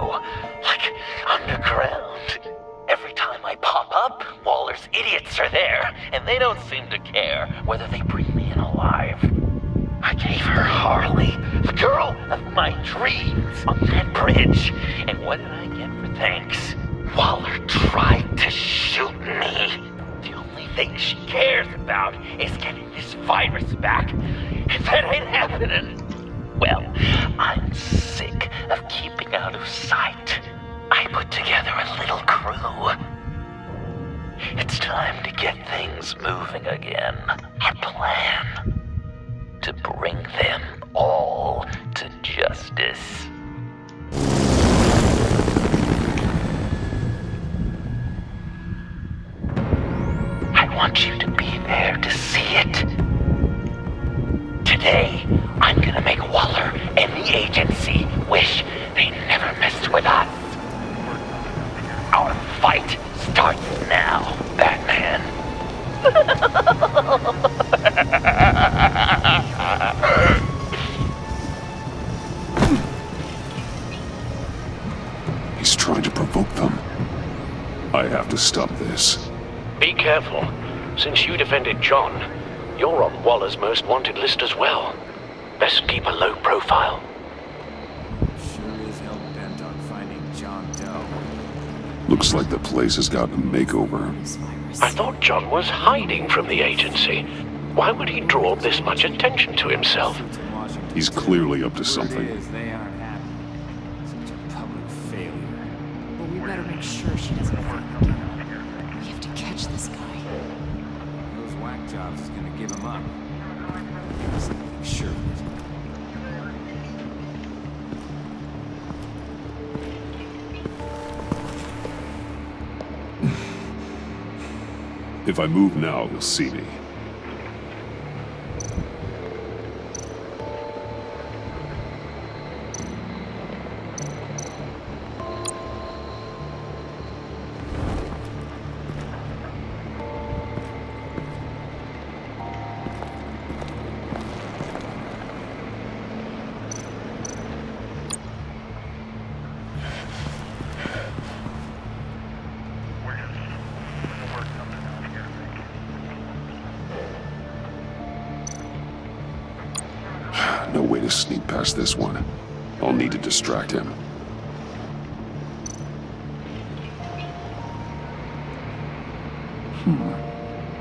go, like underground. Every time I pop up, Waller's idiots are there, and they don't seem to care whether they bring me in alive. I gave her Harley, the girl of my dreams, on that bridge, and what did I get for thanks? Waller tried to shoot me. The only thing she cares about is getting this virus back, and that ain't happening. Well, I'm sick of keeping out of sight. I put together a little crew. It's time to get things moving again. Our plan: to bring them all to justice. I want you to be there to see it. Today, I'm gonna make Waller and the agency wish they never messed with us. Our fight starts now, Batman. He's trying to provoke them. I have to stop this. Be careful. Since you defended John, you're on Waller's most wanted list as well. Best keep a low profile. Sure is hell-bent on finding John Doe. Looks like the place has gotten a makeover. I thought John was hiding from the agency. Why would he draw this much attention to himself? He's clearly up to something. They aren't happy. Such a public failure. But we better make sure she doesn't find again. We have to catch this guy. Those whack jobs is gonna give him up. Just make sure. If I move now, he'll see me. No way to sneak past this one. I'll need to distract him.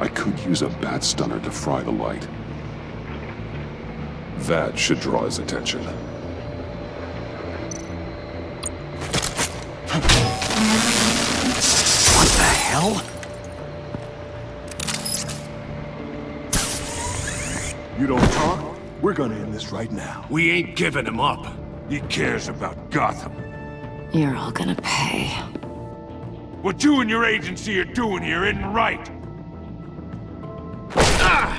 I could use a bat stunner to fry the light. That should draw his attention. What the hell? You don't talk? We're gonna end this right now. We ain't giving him up. He cares about Gotham. You're all gonna pay. What you and your agency are doing here isn't right.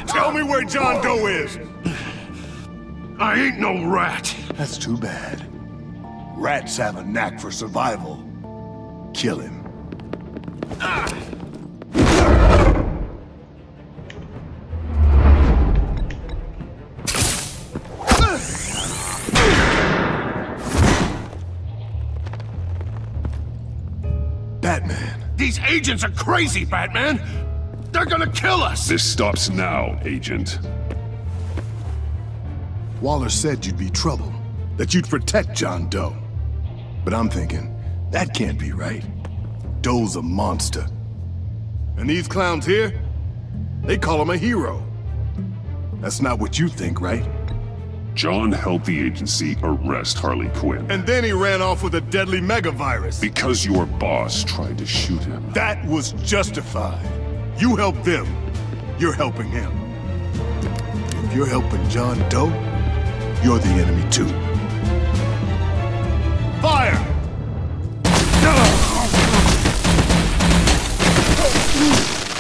Tell me where John Doe is! I ain't no rat. That's too bad. Rats have a knack for survival. Kill him. Batman. These agents are crazy, Batman. They're gonna kill us. This stops now, Agent. Waller said you'd be trouble, that you'd protect John Doe. But I'm thinking, that can't be right. Doe's a monster. And these clowns here, they call him a hero. That's not what you think, right? John helped the agency arrest Harley Quinn. And then he ran off with a deadly megavirus. Because your boss tried to shoot him. That was justified. You helped them, you're helping him. If you're helping John Doe, you're the enemy too. Fire!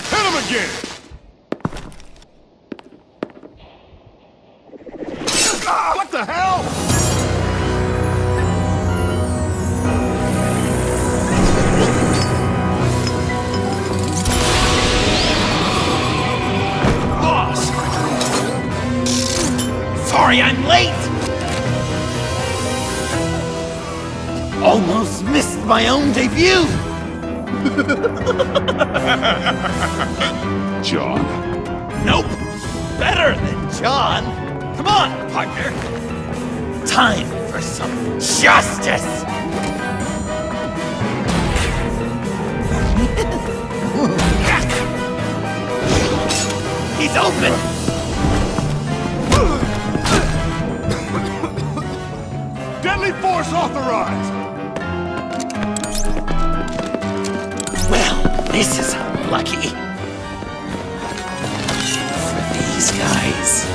Hit him again! What the hell? Boss! Sorry I'm late! missed my own debut! John. Nope! Better than John! Come on, partner! Time for some justice! He's open! Deadly force authorized! Well, this is unlucky. For these guys.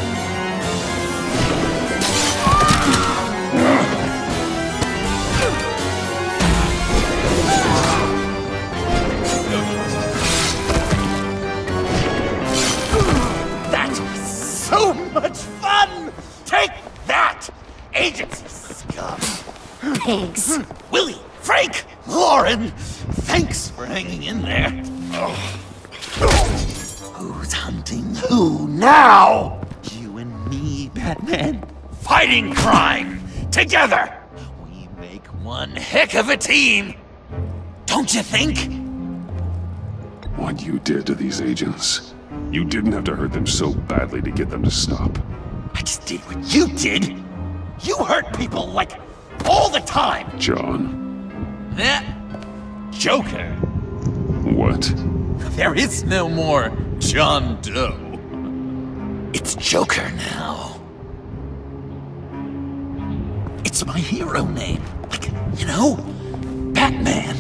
That was so much fun! Take that, agency scum! Pigs. Willie, Frank, Lauren, thanks for hanging in there. Who's hunting who now? You and me, Batman. Fighting crime together. We make one heck of a team. Don't you think? What you did to these agents. You didn't have to hurt them so badly to get them to stop. I just did what you did. You hurt people like all the time. John. Joker. What? There is no more John Doe. It's Joker now. It's my hero name. Like, you know, Batman.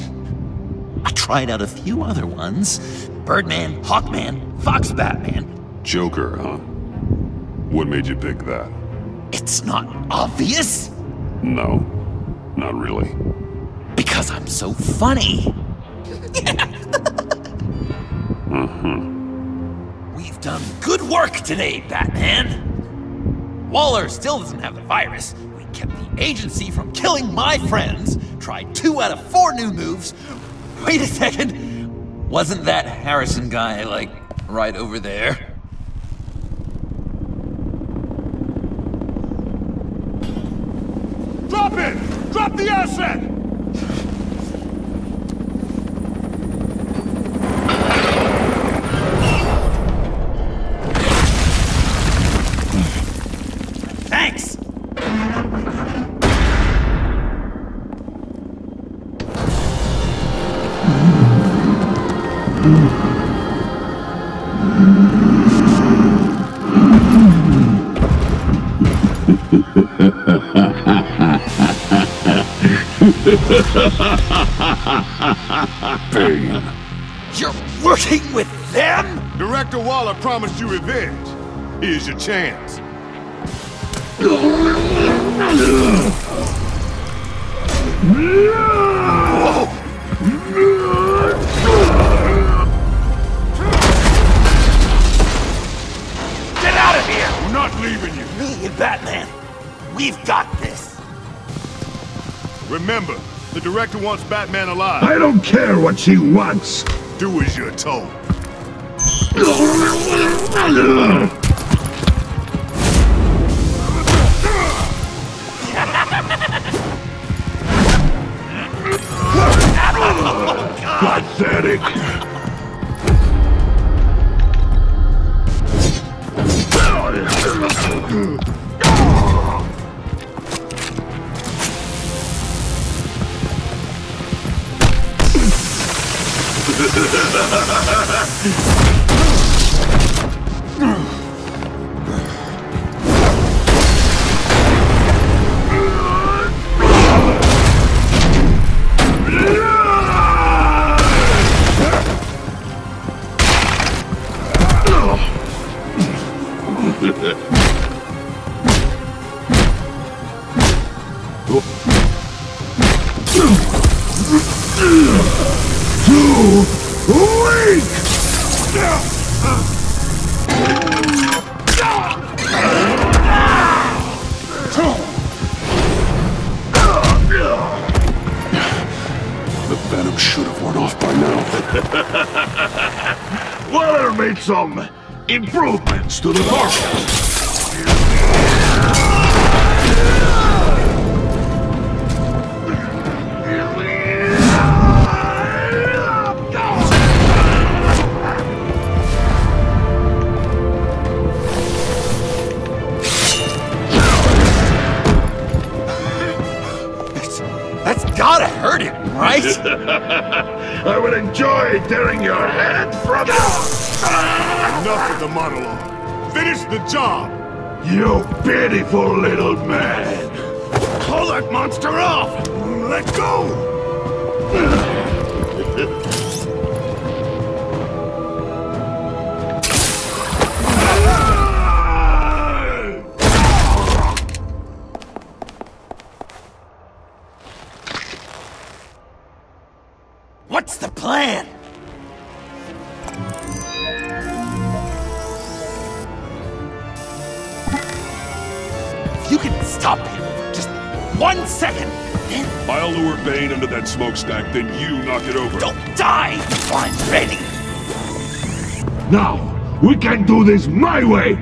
I tried out a few other ones. Birdman, Hawkman, Fox Batman. Joker, huh? What made you pick that? It's not obvious. No, not really. Because I'm so funny. We've done good work today, Batman. Waller still doesn't have the virus. We kept the agency from killing my friends. Tried 2 out of 4 new moves. Wait a second. Wasn't that Harrison guy, like, right over there? Drop it! Drop the asset! Thanks! Bane. You're working with them? Director Waller promised you revenge. Here's your chance. Get out of here! I'm not leaving you. Me and Batman, we've got this. Remember, the director wants Batman alive. I don't care what she wants. Do as you're told. Pathetic. The venom should have worn off by now. Waller made some improvements to the carcass. gotta hurt him, right? I would enjoy tearing your head from it. Enough of the monologue. Finish the job! You pitiful little man. Call that monster off! Let go! What's the plan? If you can stop him, just 1 second, then I'll lure Bane under that smokestack, then you knock it over. don't die if I'm ready. Now, we can do this my way.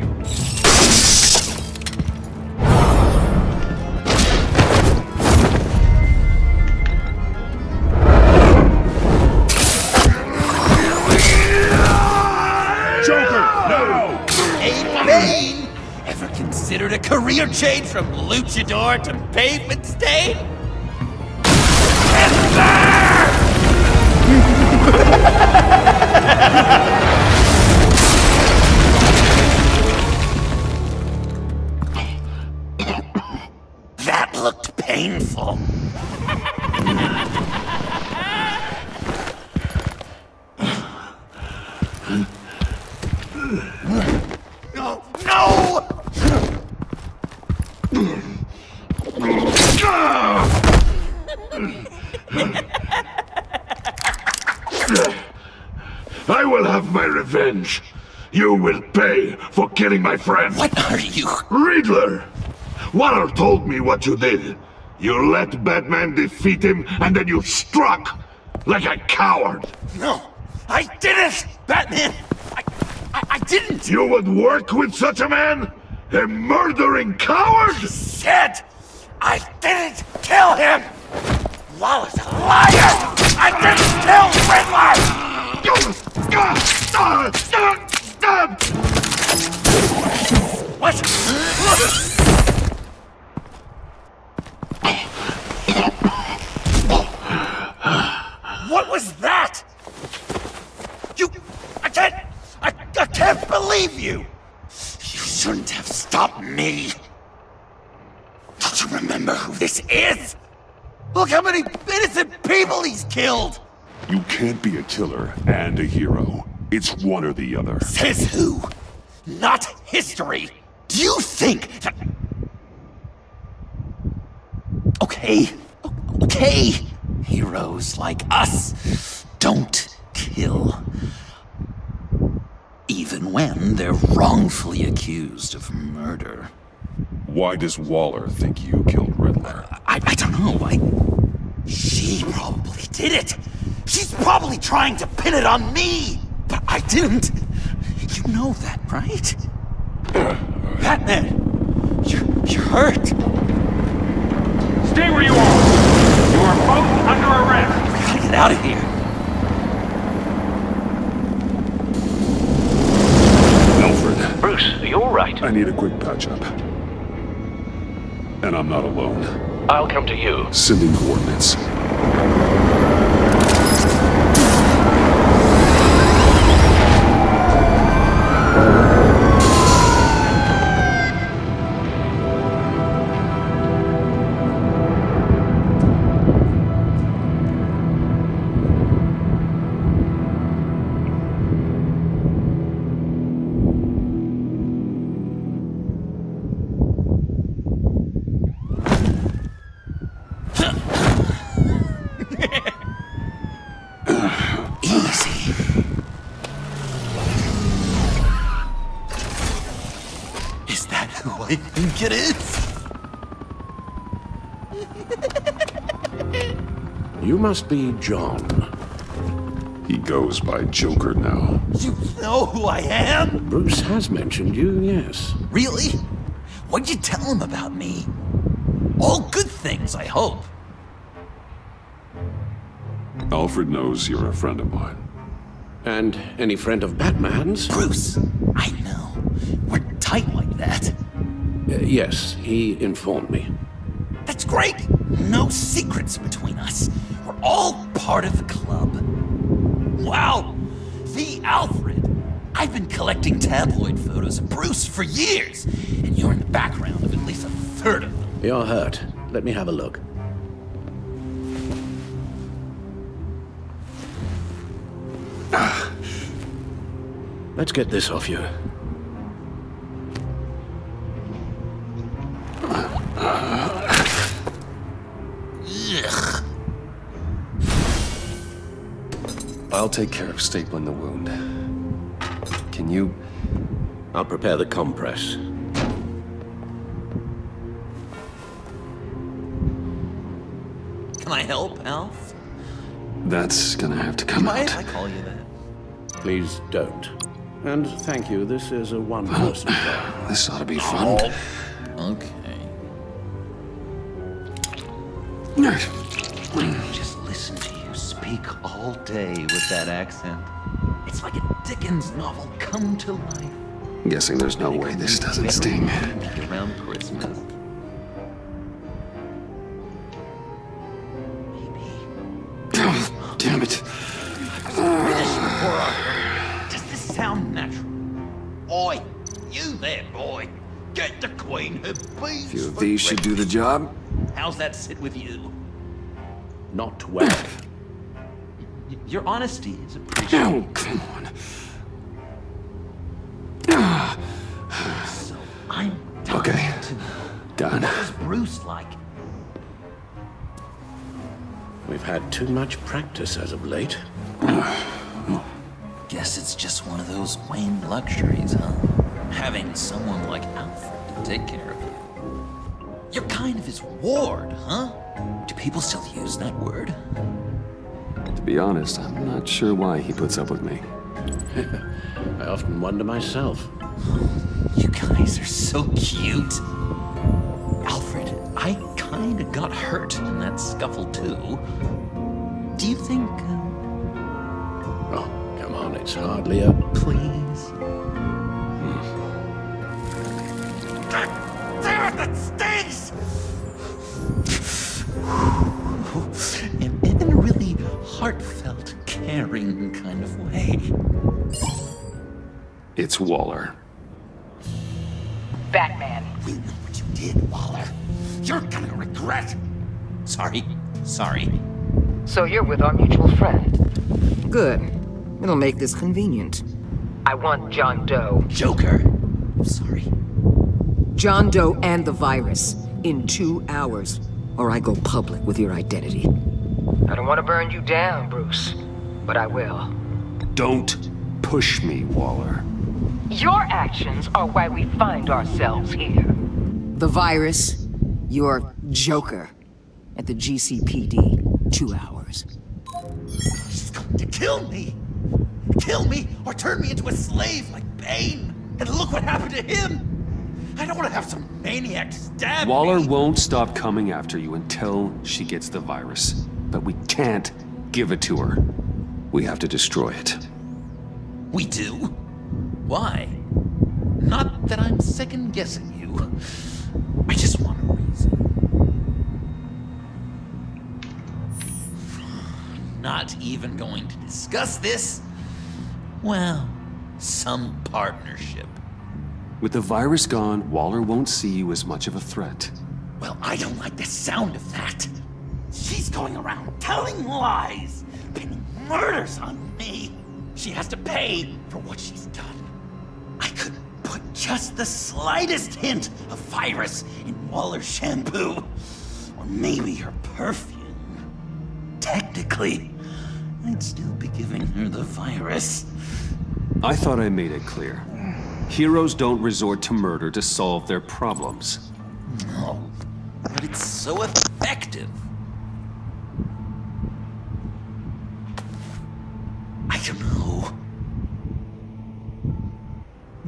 Bane! Ever considered a career change from luchador to pavement stain? That looked painful. No! No! I will have my revenge. You will pay for killing my friend. What are you? Riddler! Waller told me what you did. You let Batman defeat him, and then you struck like a coward. No, I didn't, Batman. I didn't. You would work with such a man? A murdering coward? Said I didn't kill him. Waller's a liar. I didn't kill Riddler. What? What was that? I can't believe you! You shouldn't have stopped me! Don't you remember who this is? Look how many innocent people he's killed! You can't be a killer and a hero. It's one or the other. Says who? Not history! Do you think that... Okay. Heroes like us don't kill. Even when they're wrongfully accused of murder. Why does Waller think you killed Riddler? I don't know. She probably did it. She's probably trying to pin it on me. But I didn't. You know that, right? Batman, you're hurt. Stay where you are. You are both under arrest. We gotta get out of here. Alfred. Bruce, are you all right? I need a quick patch-up. And I'm not alone. I'll come to you. Sending coordinates. I think it is. You must be John. He goes by Joker now. You know who I am? Bruce has mentioned you, yes. Really? What'd you tell him about me? All good things, I hope. Alfred knows you're a friend of mine. And any friend of Batman's? Bruce, I know. We're tight like that. Yes, he informed me. That's great. no secrets between us. We're all part of the club. Wow, the Alfred. I've been collecting tabloid photos of Bruce for years, and you're in the background of at least a third of them. You're hurt. Let me have a look. Let's get this off you. Ugh. I'll take care of stapling the wound. Can you... I'll prepare the compress. Can I help, Alf? That's gonna have to come Why out. did I call you that? Please don't. And thank you, this is a one-person job. This ought to be fun. Okay. Just listen to you speak all day with that accent. It's like a Dickens novel come to life. I'm guessing there's no way this doesn't sting. Around Christmas. Maybe. Oh, damn it. Finish before I... Does this sound natural? Oi, you there, boy. Get the queen her bees. A few of these should do the job. How's that sit with you? Not well. Your honesty is appreciated. Oh, come on. So I'm dying Okay. to know. Done. What was Bruce like? We've had too much practice as of late. Guess it's just one of those Wayne luxuries, huh? Having someone like Alfred to take care of you. You're kind of his ward, huh? Do people still use that word? To be honest, I'm not sure why he puts up with me. I often wonder myself. You guys are so cute. Alfred, I kinda got hurt in that scuffle too. Do you think... Oh, come on, it's hardly a... Please? Damn it, that stings! In a really heartfelt, caring kind of way. It's Waller. Batman. We know what you did, Waller. You're gonna regret. Sorry. So you're with our mutual friend. Good. It'll make this convenient. I want John Doe. Joker. Sorry. John Doe and the virus in 2 hours, or I go public with your identity. I don't want to burn you down, Bruce, but I will. Don't push me, Waller. Your actions are why we find ourselves here. The virus, your Joker, at the GCPD, 2 hours. She's going to kill me! Kill me or turn me into a slave like Bane! And look what happened to him! I don't want to have some maniac stab Waller me! won't stop coming after you until she gets the virus. But we can't give it to her. We have to destroy it. We do? Why? Not that I'm second-guessing you. I just want a reason. Not even going to discuss this? Well, some partnership. With the virus gone, Waller won't see you as much of a threat. Well, I don't like the sound of that. She's going around telling lies, pinning murders on me. She has to pay for what she's done. I could put just the slightest hint of virus in Waller's shampoo. Or maybe her perfume. Technically, I'd still be giving her the virus. I thought I made it clear. Heroes don't resort to murder to solve their problems. No, but it's so effective. I don't know.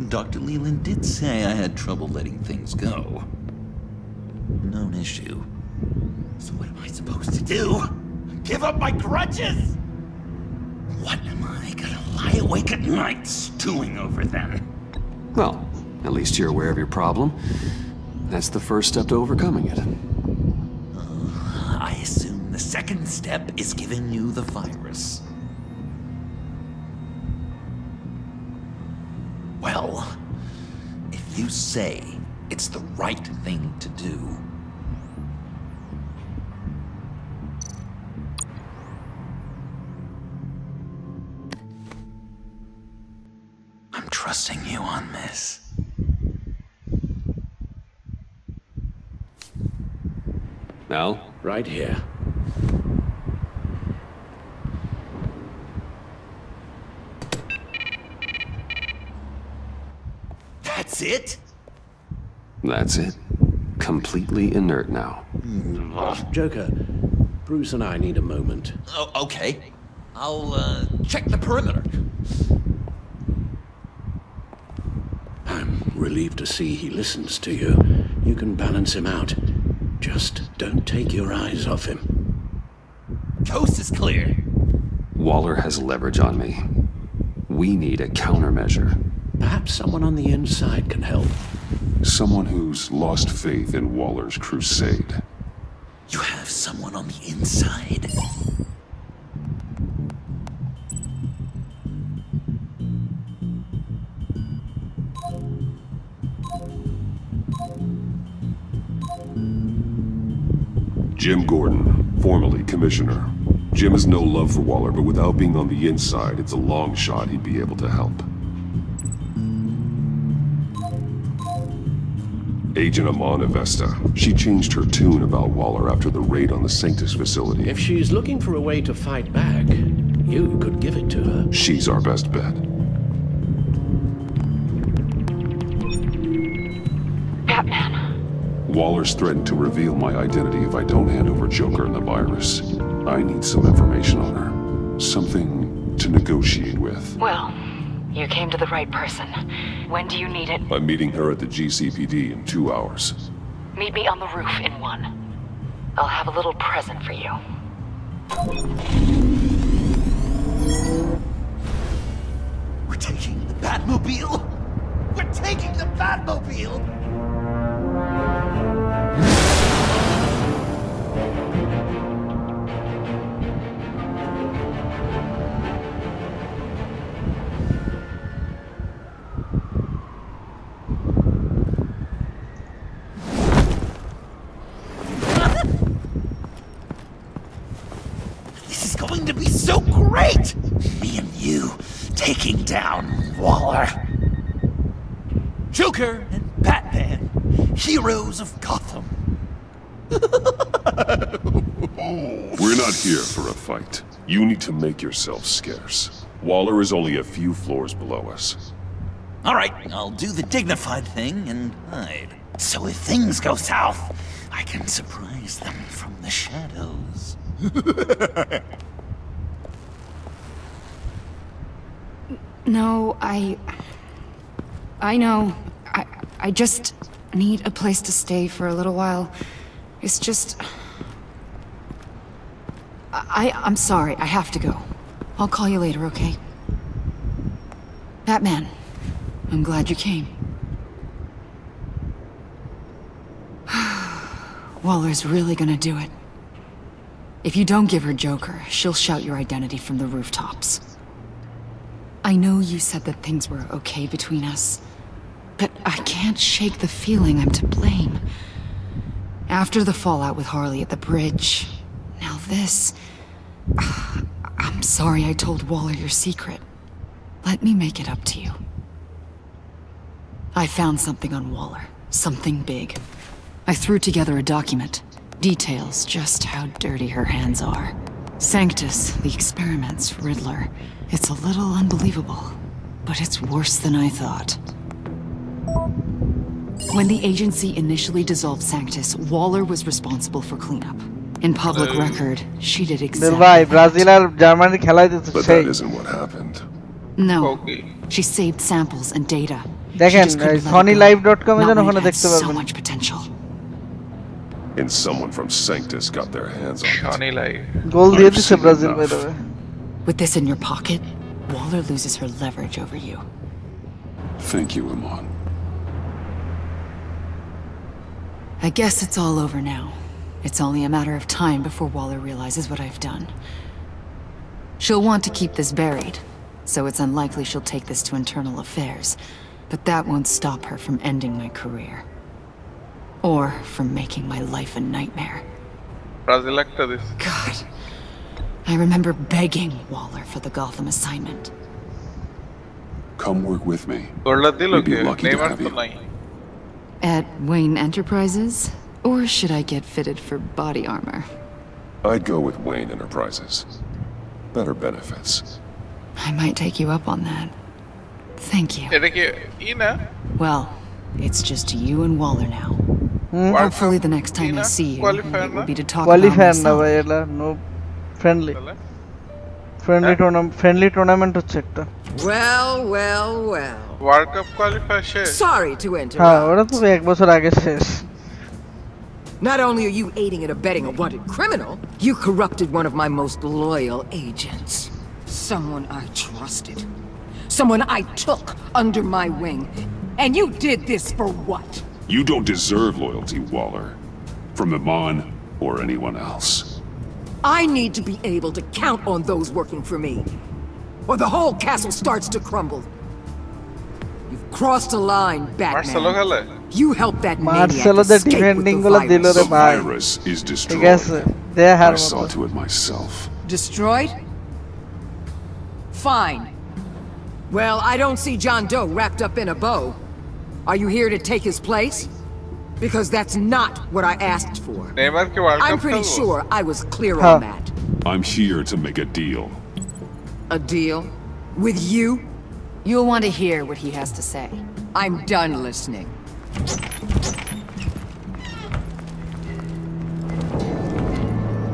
Dr. Leland did say I had trouble letting things go. Known issue. So what am I supposed to do? Give up my grudges? What am I gonna lie awake at night stewing over then? Well, at least you're aware of your problem. That's the first step to overcoming it. The second step is giving you the virus. Well, if you say it's the right thing to do, I'm trusting you on this. Now? Right here. That's it? That's it. Completely inert now. Joker, Bruce and I need a moment. Oh, okay. I'll, check the perimeter. I'm relieved to see he listens to you. You can balance him out. Just don't take your eyes off him. Coast is clear. Waller has leverage on me. We need a countermeasure. Perhaps someone on the inside can help. Someone who's lost faith in Waller's crusade. You have someone on the inside? Jim Gordon, formerly Commissioner. Jim has no love for Waller, but without being on the inside, it's a long shot he'd be able to help. Agent Amana Vesta. She changed her tune about Waller after the raid on the Sanctus facility. If she's looking for a way to fight back, you could give it to her. She's our best bet. Batman. Waller's threatened to reveal my identity if I don't hand over Joker and the virus. I need some information on her. Something to negotiate with. Well, you came to the right person. When do you need it? I'm meeting her at the GCPD in 2 hours. Meet me on the roof in 1. I'll have a little present for you. We're taking the Batmobile? We're taking the Batmobile? This is going to be so great! Me and you taking down Waller. Joker and Batman, heroes of Gotham. We're not here for a fight. You need to make yourself scarce. Waller is only a few floors below us. All right, I'll do the dignified thing and hide. So if things go south, I can surprise them from the shadows. No, I know. I just need a place to stay for a little while. It's just... I'm sorry, I have to go. I'll call you later, okay? Batman, I'm glad you came. Waller's really gonna do it. If you don't give her Joker, she'll shout your identity from the rooftops. I know you said that things were okay between us, but I can't shake the feeling I'm to blame. After the fallout with Harley at the bridge, now this... I'm sorry I told Waller your secret. Let me make it up to you. I found something on Waller. Something big. I threw together a document. Details just how dirty her hands are. Sanctus, the experiments, Riddler. It's a little unbelievable, but it's worse than I thought. When the agency initially dissolved Sanctus, Waller was responsible for cleanup. In public record, she did exactly that. But that isn't what happened. No. She saved samples and data. দেখেন sonnylive.com এ যেন ওখানে দেখতে so পারবেন much potential. And someone from Sanctus got their hands on it. গোল দিয়ে দিছে Brazil by the way. With this in your pocket, Waller loses her leverage over you. Thank you, Iman. I guess it's all over now. It's only a matter of time before Waller realizes what I've done. She'll want to keep this buried, so it's unlikely she'll take this to internal affairs. But that won't stop her from ending my career. Or from making my life a nightmare. God. I remember begging Waller for the Gotham assignment. Come work with me. We'd be lucky to have you. At Wayne Enterprises? Or should I get fitted for body armor? I'd go with Wayne Enterprises. Better benefits. I might take you up on that. Thank you. Well, it's just you and Waller now. Hopefully the next time I see you, it will be to talk about myself. No friendly. Friendly tournament hocche. Well. World Cup qualifier. Sorry to interrupt. ওটা তো এক বছর আগে শেষ. Not only are you aiding and abetting a wanted criminal, you corrupted one of my most loyal agents. Someone I trusted. Someone I took under my wing. And you did this for what? You don't deserve loyalty, Waller. From Iman or anyone else. I need to be able to count on those working for me. Or the whole castle starts to crumble. You've crossed a line, Batman. You helped that maniac escape with the virus. The virus is destroyed. I saw to it myself. Destroyed? Fine. Well, I don't see John Doe wrapped up in a bow. Are you here to take his place? Because that's not what I asked for. I'm pretty sure I was clear on that. I'm here to make a deal. A deal? With you? You'll want to hear what he has to say. I'm done listening.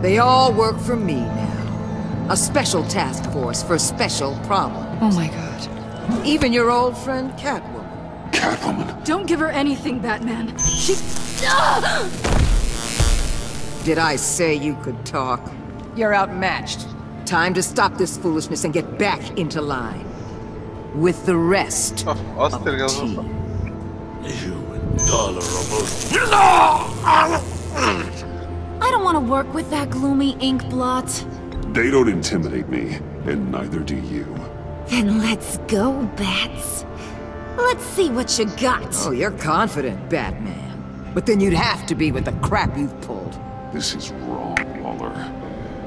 They all work for me now. A special task force for special problems. Oh my god. Even your old friend Catwoman. Catwoman? Don't give her anything, Batman. She... Did I say you could talk? You're outmatched. Time to stop this foolishness and get back into line. With the rest of the team. You and Dollar almost... I don't want to work with that gloomy ink blot. They don't intimidate me, and neither do you. Then let's go, Bats. Let's see what you got. Oh, you're confident, Batman. But then you'd have to be with the crap you've pulled. This is wrong, Waller.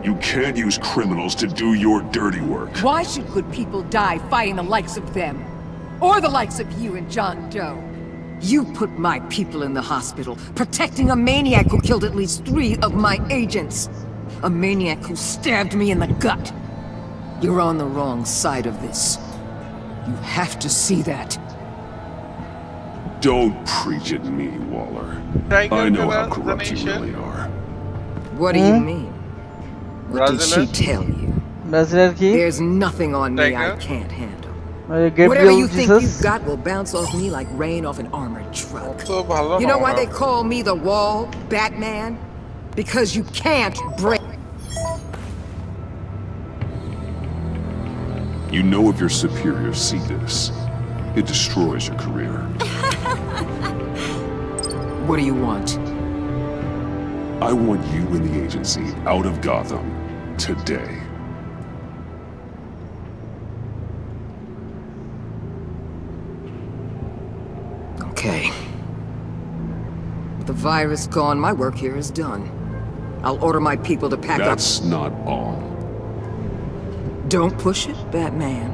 You can't use criminals to do your dirty work. Why should good people die fighting the likes of them? Or the likes of you and John Doe? You put my people in the hospital, protecting a maniac who killed at least 3 of my agents. A maniac who stabbed me in the gut. You're on the wrong side of this. You have to see that. Don't preach at me, Waller. I know how corrupt you really are. What do you mean? What did she tell you? There's nothing on me I can't handle. Whatever you think you've got will bounce off me like rain off an armored truck. You know why they call me the Wall, Batman? Because you can't break. You know if your superiors see this, it destroys your career. What do you want? I want you and the agency out of Gotham today. Okay. With the virus gone, my work here is done. I'll order my people to pack up. That's not all. Don't push it, Batman.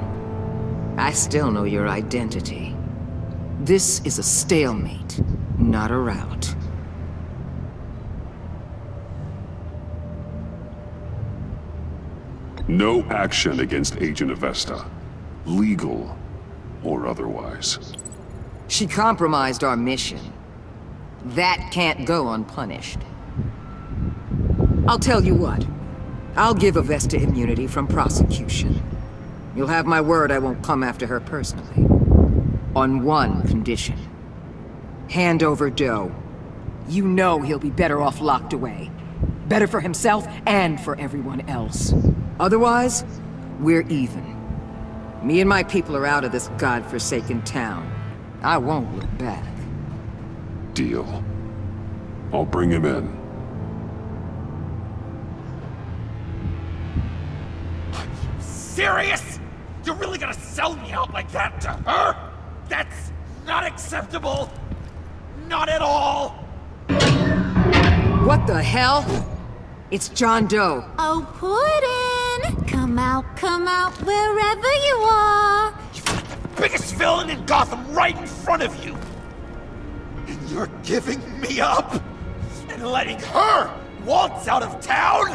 I still know your identity. This is a stalemate, not a rout. No action against Agent Avesta. Legal or otherwise. She compromised our mission. That can't go unpunished. I'll tell you what. I'll give Avesta immunity from prosecution. You'll have my word I won't come after her personally. On one condition. Hand over Doe. You know he'll be better off locked away. Better for himself and for everyone else. Otherwise, we're even. Me and my people are out of this godforsaken town. I won't look back. Deal. I'll bring him in. serious? You're really gonna sell me out like that to her? That's not acceptable. Not at all. What the hell? It's John Doe. Oh, Puddin'! Come out, wherever you are. You've got the biggest villain in Gotham right in front of you. And you're giving me up? And letting her waltz out of town?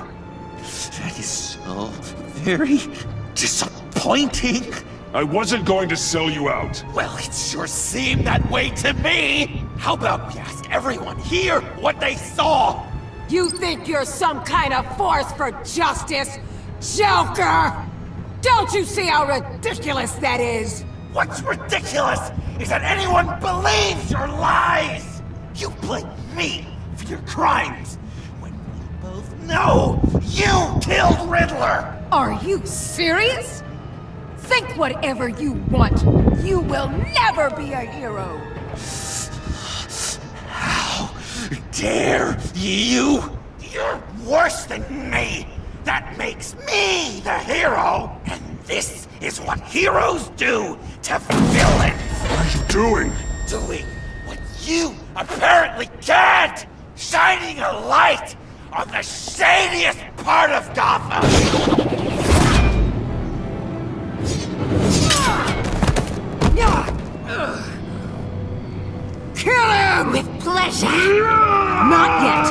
That is so very disappointing. I wasn't going to sell you out. Well, it sure seemed that way to me. How about we ask everyone here what they saw? You think you're some kind of force for justice, Joker? Don't you see how ridiculous that is? What's ridiculous is that anyone believes your lies. You blame me for your crimes when we both know you killed Riddler. Are you serious? Think whatever you want. You will never be a hero. How dare you? You're worse than me. That makes me the hero. And this is what heroes do to villains. What are you doing? Doing what you apparently can't. Shining a light on the shadiest part of Gotham. Kill him! With pleasure. Not yet.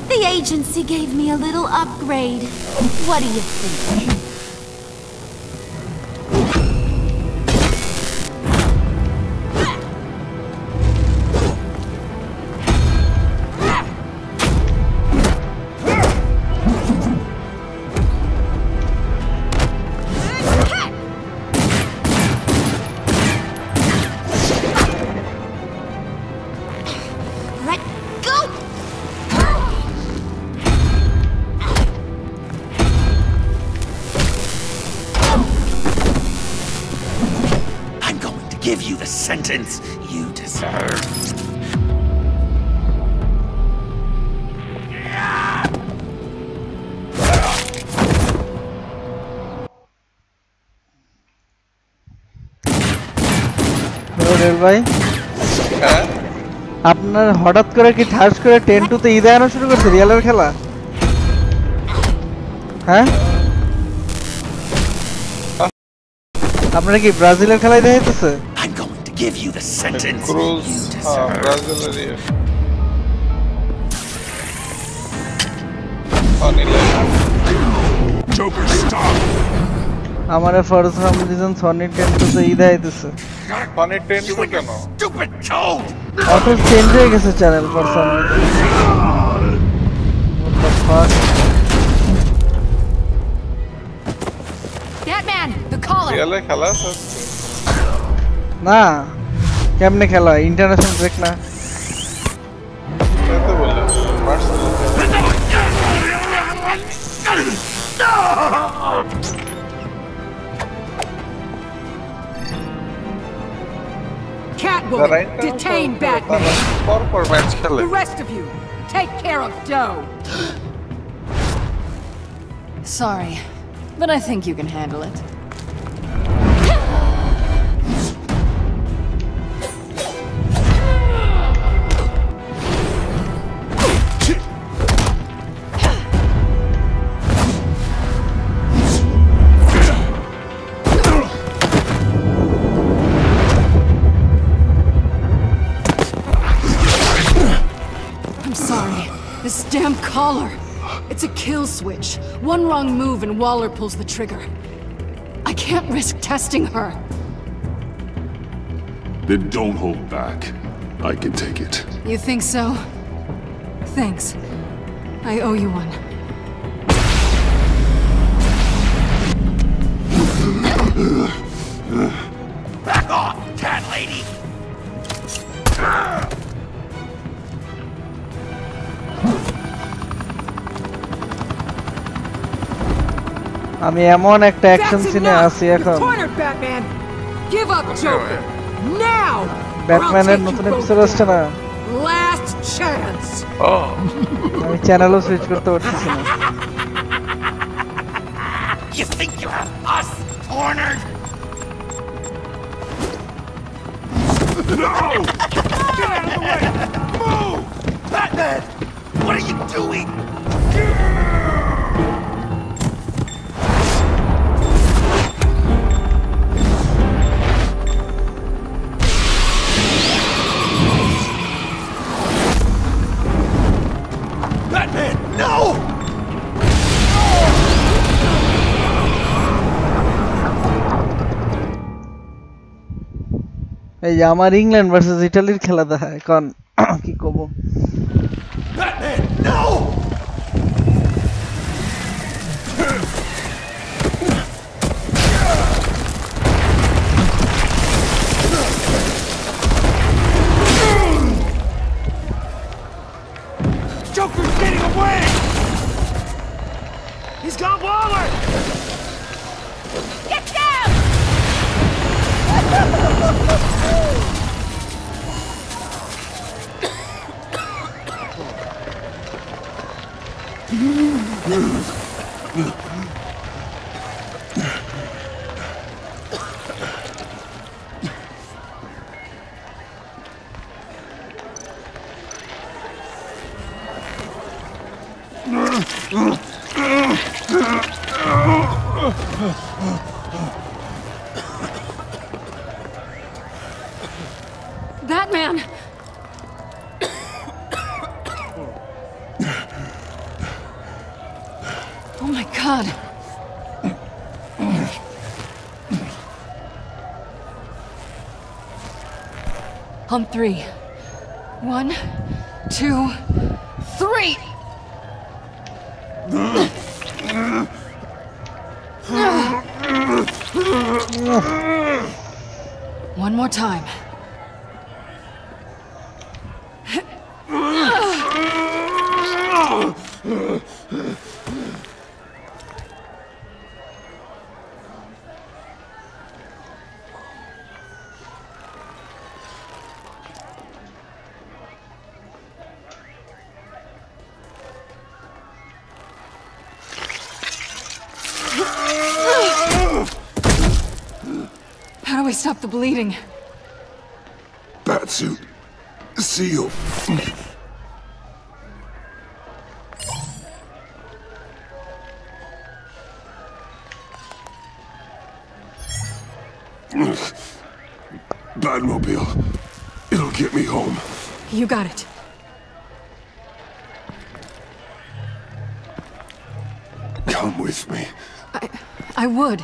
The agency gave me a little upgrade. What do you think? Give you the sentence you deserve. ভাই আপনার হঠাৎ করে কি ঠাস করে 10-2 তে ঈদ আনা শুরু করছে রিয়ালের খেলা হ্যাঁ আপনারা কি ব্রাজিলের খেলাই দেখাইতেছে I'm going to give you the sentence you deserve. Joker, stop! আমারে ফর সাম রিজন সনি 10-2 তে ঈদ আইতেছে সনি 10-2 কেন Stupid toad! অটো চেঞ্জ হয়ে গেছে channel for some Batman, the collar. রিয়েলে খেলা না কেমনে খেলা ইন্টারন্যাশনাল ব্রেক না এত বলে Catwoman, detain Batman. The rest of you, take care of Doe. Sorry, but I think you can handle it. This damn collar. It's a kill switch. One wrong move and Waller pulls the trigger. I can't risk testing her. Then don't hold back. I can take it. You think so? Thanks. I owe you one. Back off, cat lady! আমি এমন একটা action সিনে আছি এখন Give up, Joker. Now. ব্যাটম্যানের নতুন episode আসছে না Last chance. আমি চ্যানেলও সুইচ করতে পারতেছি না You think you have us cornered? No! Get out of the way! Move! Batman! What are you doing? Batman, no! এই আমার ইংল্যান্ড ভার্সেস ইতালির খেলা দেখা এখন কি কব Batman, no! Joker's getting away! He's got Waller! Get down! Batman! Oh my God. On 3. 1, 2, 3! One more time. How do we stop the bleeding? Batsuit. Seal. Batmobile. It'll get me home. You got it. Come with me. I would.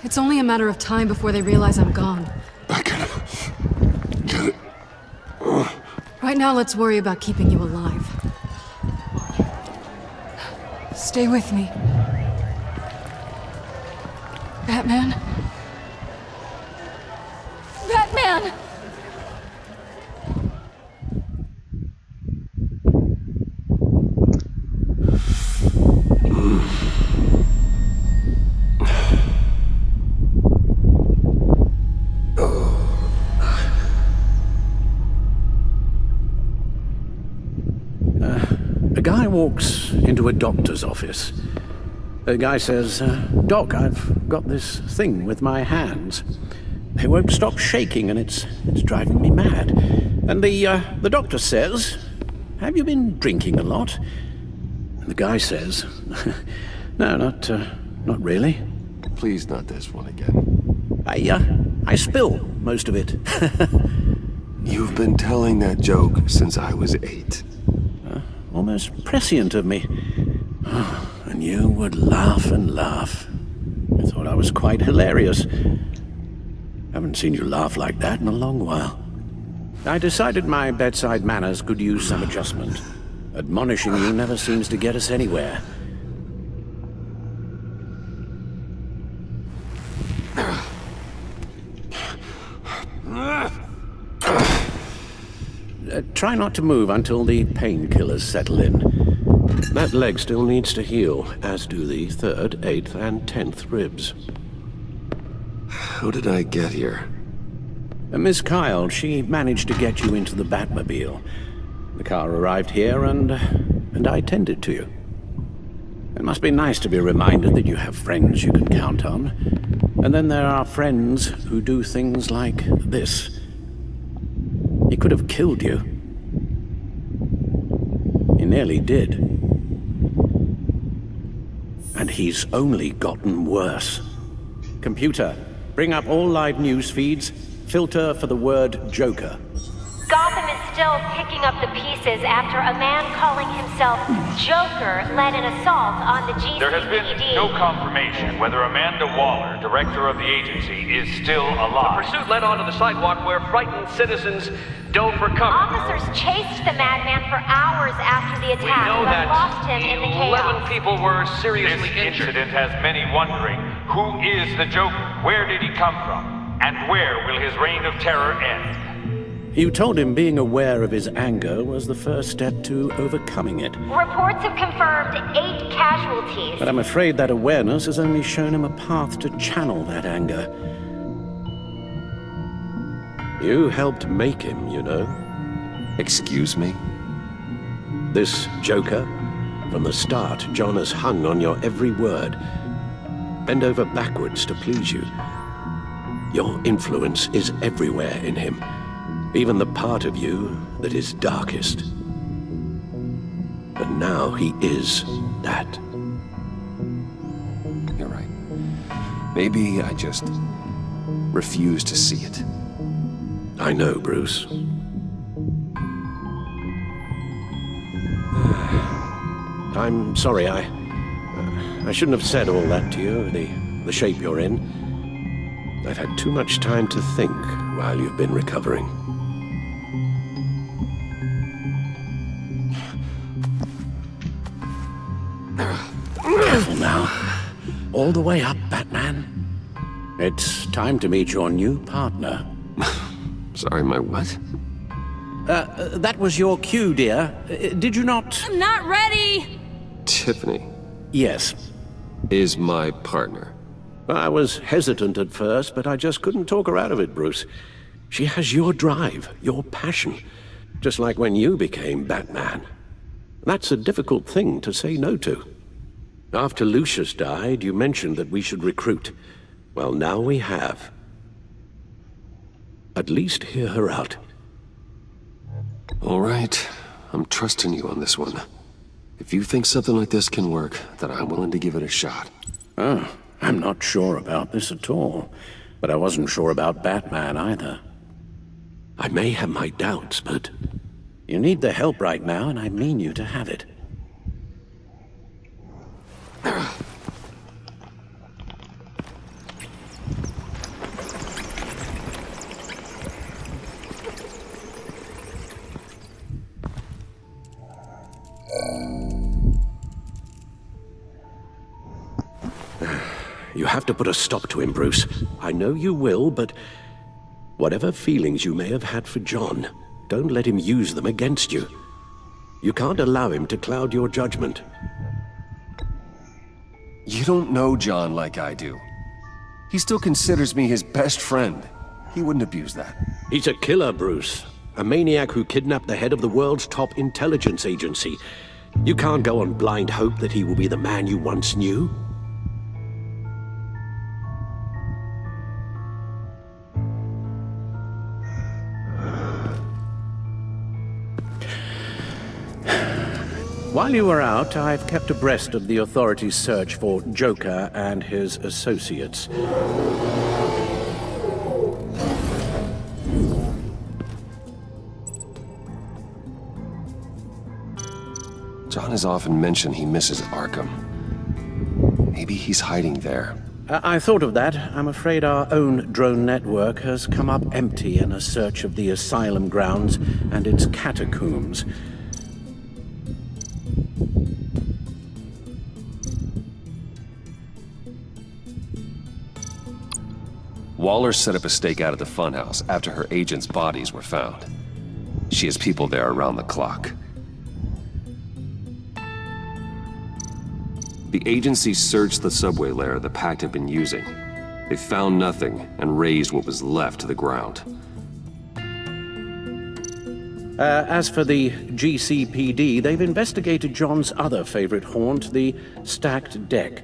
It's only a matter of time before they realize I'm gone. I can get it. Right now, let's worry about keeping you alive. Stay with me. Batman? Batman! A guy walks into a doctor's office. The guy says, Doc, I've got this thing with my hands. They won't stop shaking and it's driving me mad. And the doctor says, have you been drinking a lot? And the guy says, no, not really. Please not this one again. I spill most of it. You've been telling that joke since I was 8. Almost prescient of me. And you would laugh and laugh. I thought I was quite hilarious. Haven't seen you laugh like that in a long while. I decided my bedside manners could use some adjustment. Admonishing you never seems to get us anywhere. Try not to move until the painkillers settle in. That leg still needs to heal, as do the 3rd, 8th, and 10th ribs. How did I get here? Miss Kyle, she managed to get you into the Batmobile. The car arrived here, and I tended to you. It must be nice to be reminded that you have friends you can count on. And then there are friends who do things like this. He could have killed you. He nearly did. And he's only gotten worse. Computer, bring up all live news feeds. Filter for the word Joker. Gotham is still picking up the pieces after a man calling himself Joker led an assault on the GCPD. There has been no confirmation whether Amanda Waller, director of the agency, is still alive. The pursuit led onto the sidewalk where frightened citizens dove for cover. Officers chased the madman for hours after the attack, but lost him in the chaos. 11 people were seriously This injured. incident has many wondering, who is the Joker? Where did he come from? And where will his reign of terror end? You told him being aware of his anger was the first step to overcoming it. Reports have confirmed 8 casualties. But I'm afraid that awareness has only shown him a path to channel that anger. You helped make him, you know. Excuse me? This Joker, from the start, John has hung on your every word. Bend over backwards to please you. Your influence is everywhere in him. Even the part of you that is darkest. And now he is that. You're right. Maybe I just refuse to see it. I know, Bruce. I'm sorry, I shouldn't have said all that to you, the shape you're in. I've had too much time to think while you've been recovering. Careful now. All the way up, Batman. It's time to meet your new partner. Sorry, my what? That was your cue, dear. Did you not? I'm not ready! Tiffany. Yes. Is my partner. I was hesitant at first, but I just couldn't talk her out of it, Bruce. She has your drive, your passion, just like when you became Batman. That's a difficult thing to say no to. After Lucius died, you mentioned that we should recruit. Well, now we have. At least hear her out. All right. I'm trusting you on this one. If you think something like this can work, then I'm willing to give it a shot. Oh, I'm not sure about this at all. But I wasn't sure about Batman either. I may have my doubts, but you need the help right now, and I mean you to have it. You have to put a stop to him, Bruce. I know you will, but whatever feelings you may have had for John, don't let him use them against you. You can't allow him to cloud your judgment. You don't know John like I do. He still considers me his best friend. He wouldn't abuse that. He's a killer, Bruce. A maniac who kidnapped the head of the world's top intelligence agency. You can't go on blind hope that he will be the man you once knew. While you were out, I've kept abreast of the authorities' search for Joker and his associates. John has often mentioned he misses Arkham. Maybe he's hiding there. I thought of that. I'm afraid our own drone network has come up empty in a search of the asylum grounds and its catacombs. Waller set up a stakeout at the funhouse after her agents' bodies were found. She has people there around the clock. The agency searched the subway layer the Pact had been using. They found nothing and razed what was left to the ground. As for the GCPD, they've investigated John's other favorite haunt, the stacked deck.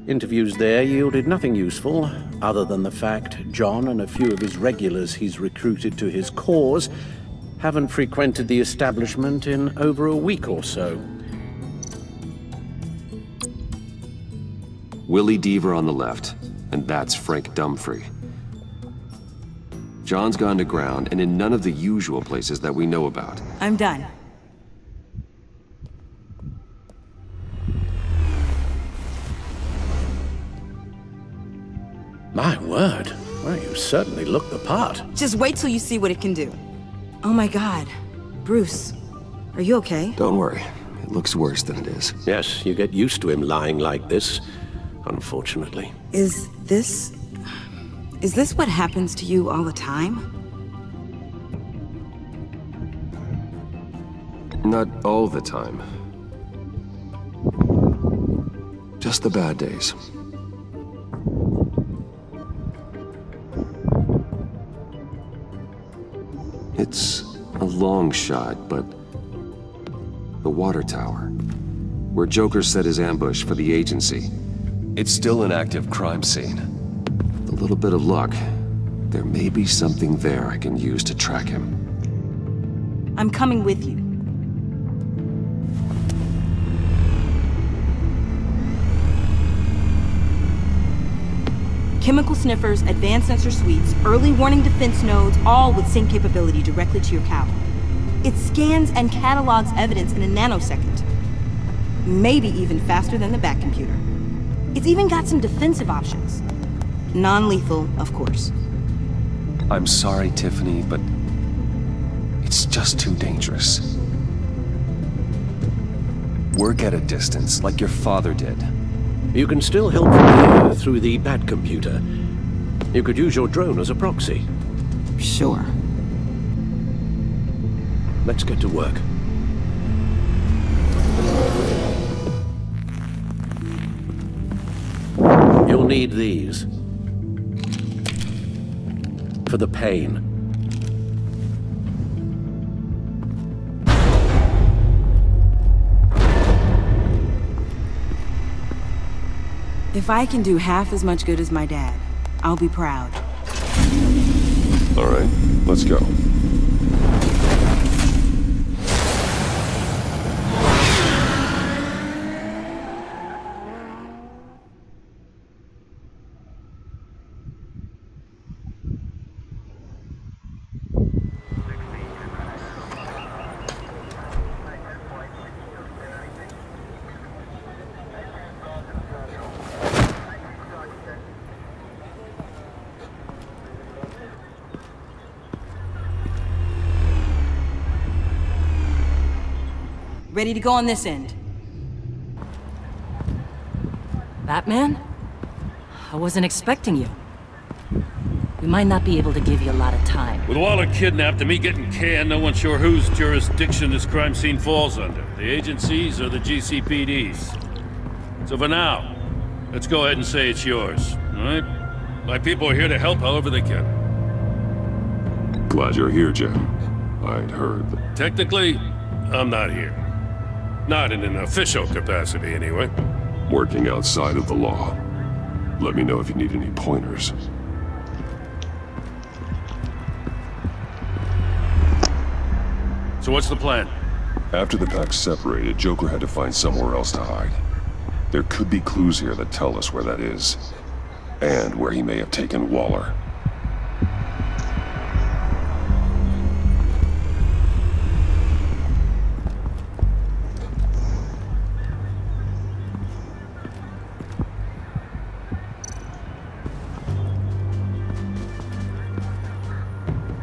Interviews there yielded nothing useful, other than the fact John and a few of his regulars he's recruited to his cause haven't frequented the establishment in over a week or so. Willie Deaver on the left, and that's Frank Dumfrey. John's gone to ground, and in none of the usual places that we know about. I'm done. My word. Well, you certainly look the part. Just wait till you see what it can do. Oh my god. Bruce, are you okay? Don't worry. It looks worse than it is. Yes, you get used to him lying like this, unfortunately. Is this what happens to you all the time? Not all the time. Just the bad days. It's a long shot, but the water tower, where Joker set his ambush for the agency, it's still an active crime scene. With a little bit of luck, there may be something there I can use to track him. I'm coming with you. Chemical sniffers, advanced sensor suites, early warning defense nodes, all with sync capability directly to your cowl. It scans and catalogs evidence in a nanosecond. Maybe even faster than the Bat computer. It's even got some defensive options. Non-lethal, of course. I'm sorry, Tiffany, but it's just too dangerous. Work at a distance, like your father did. You can still help from here through the Bat computer. You could use your drone as a proxy. Sure. Let's get to work. You'll need these. For the pain. If I can do half as much good as my dad, I'll be proud. All right, let's go. Ready to go on this end. Batman? I wasn't expecting you. We might not be able to give you a lot of time. With Waller kidnapped and me getting canned, no one's sure whose jurisdiction this crime scene falls under. The agencies or the GCPD's. So for now, let's go ahead and say it's yours, all right? My people are here to help however they can. Glad you're here, Jim. I'd heard that... Technically, I'm not here. Not in an official capacity, anyway. Working outside of the law. Let me know if you need any pointers. So what's the plan? After the Pact separated, Joker had to find somewhere else to hide. There could be clues here that tell us where that is. And where he may have taken Waller.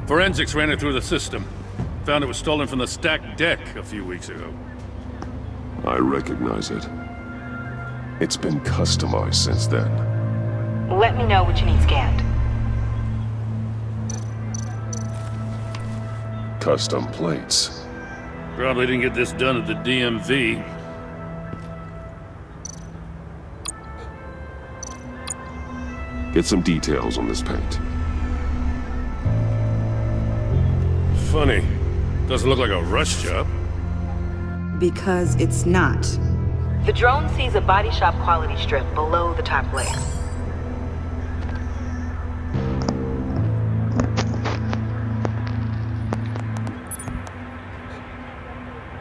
Forensics ran it through the system. Found it was stolen from the stacked deck a few weeks ago. I recognize it. It's been customized since then. Let me know what you need scanned. Custom plates. Probably didn't get this done at the DMV. Get some details on this paint. Funny. Doesn't look like a rush job. Because it's not. The drone sees a body shop quality strip below the top layer.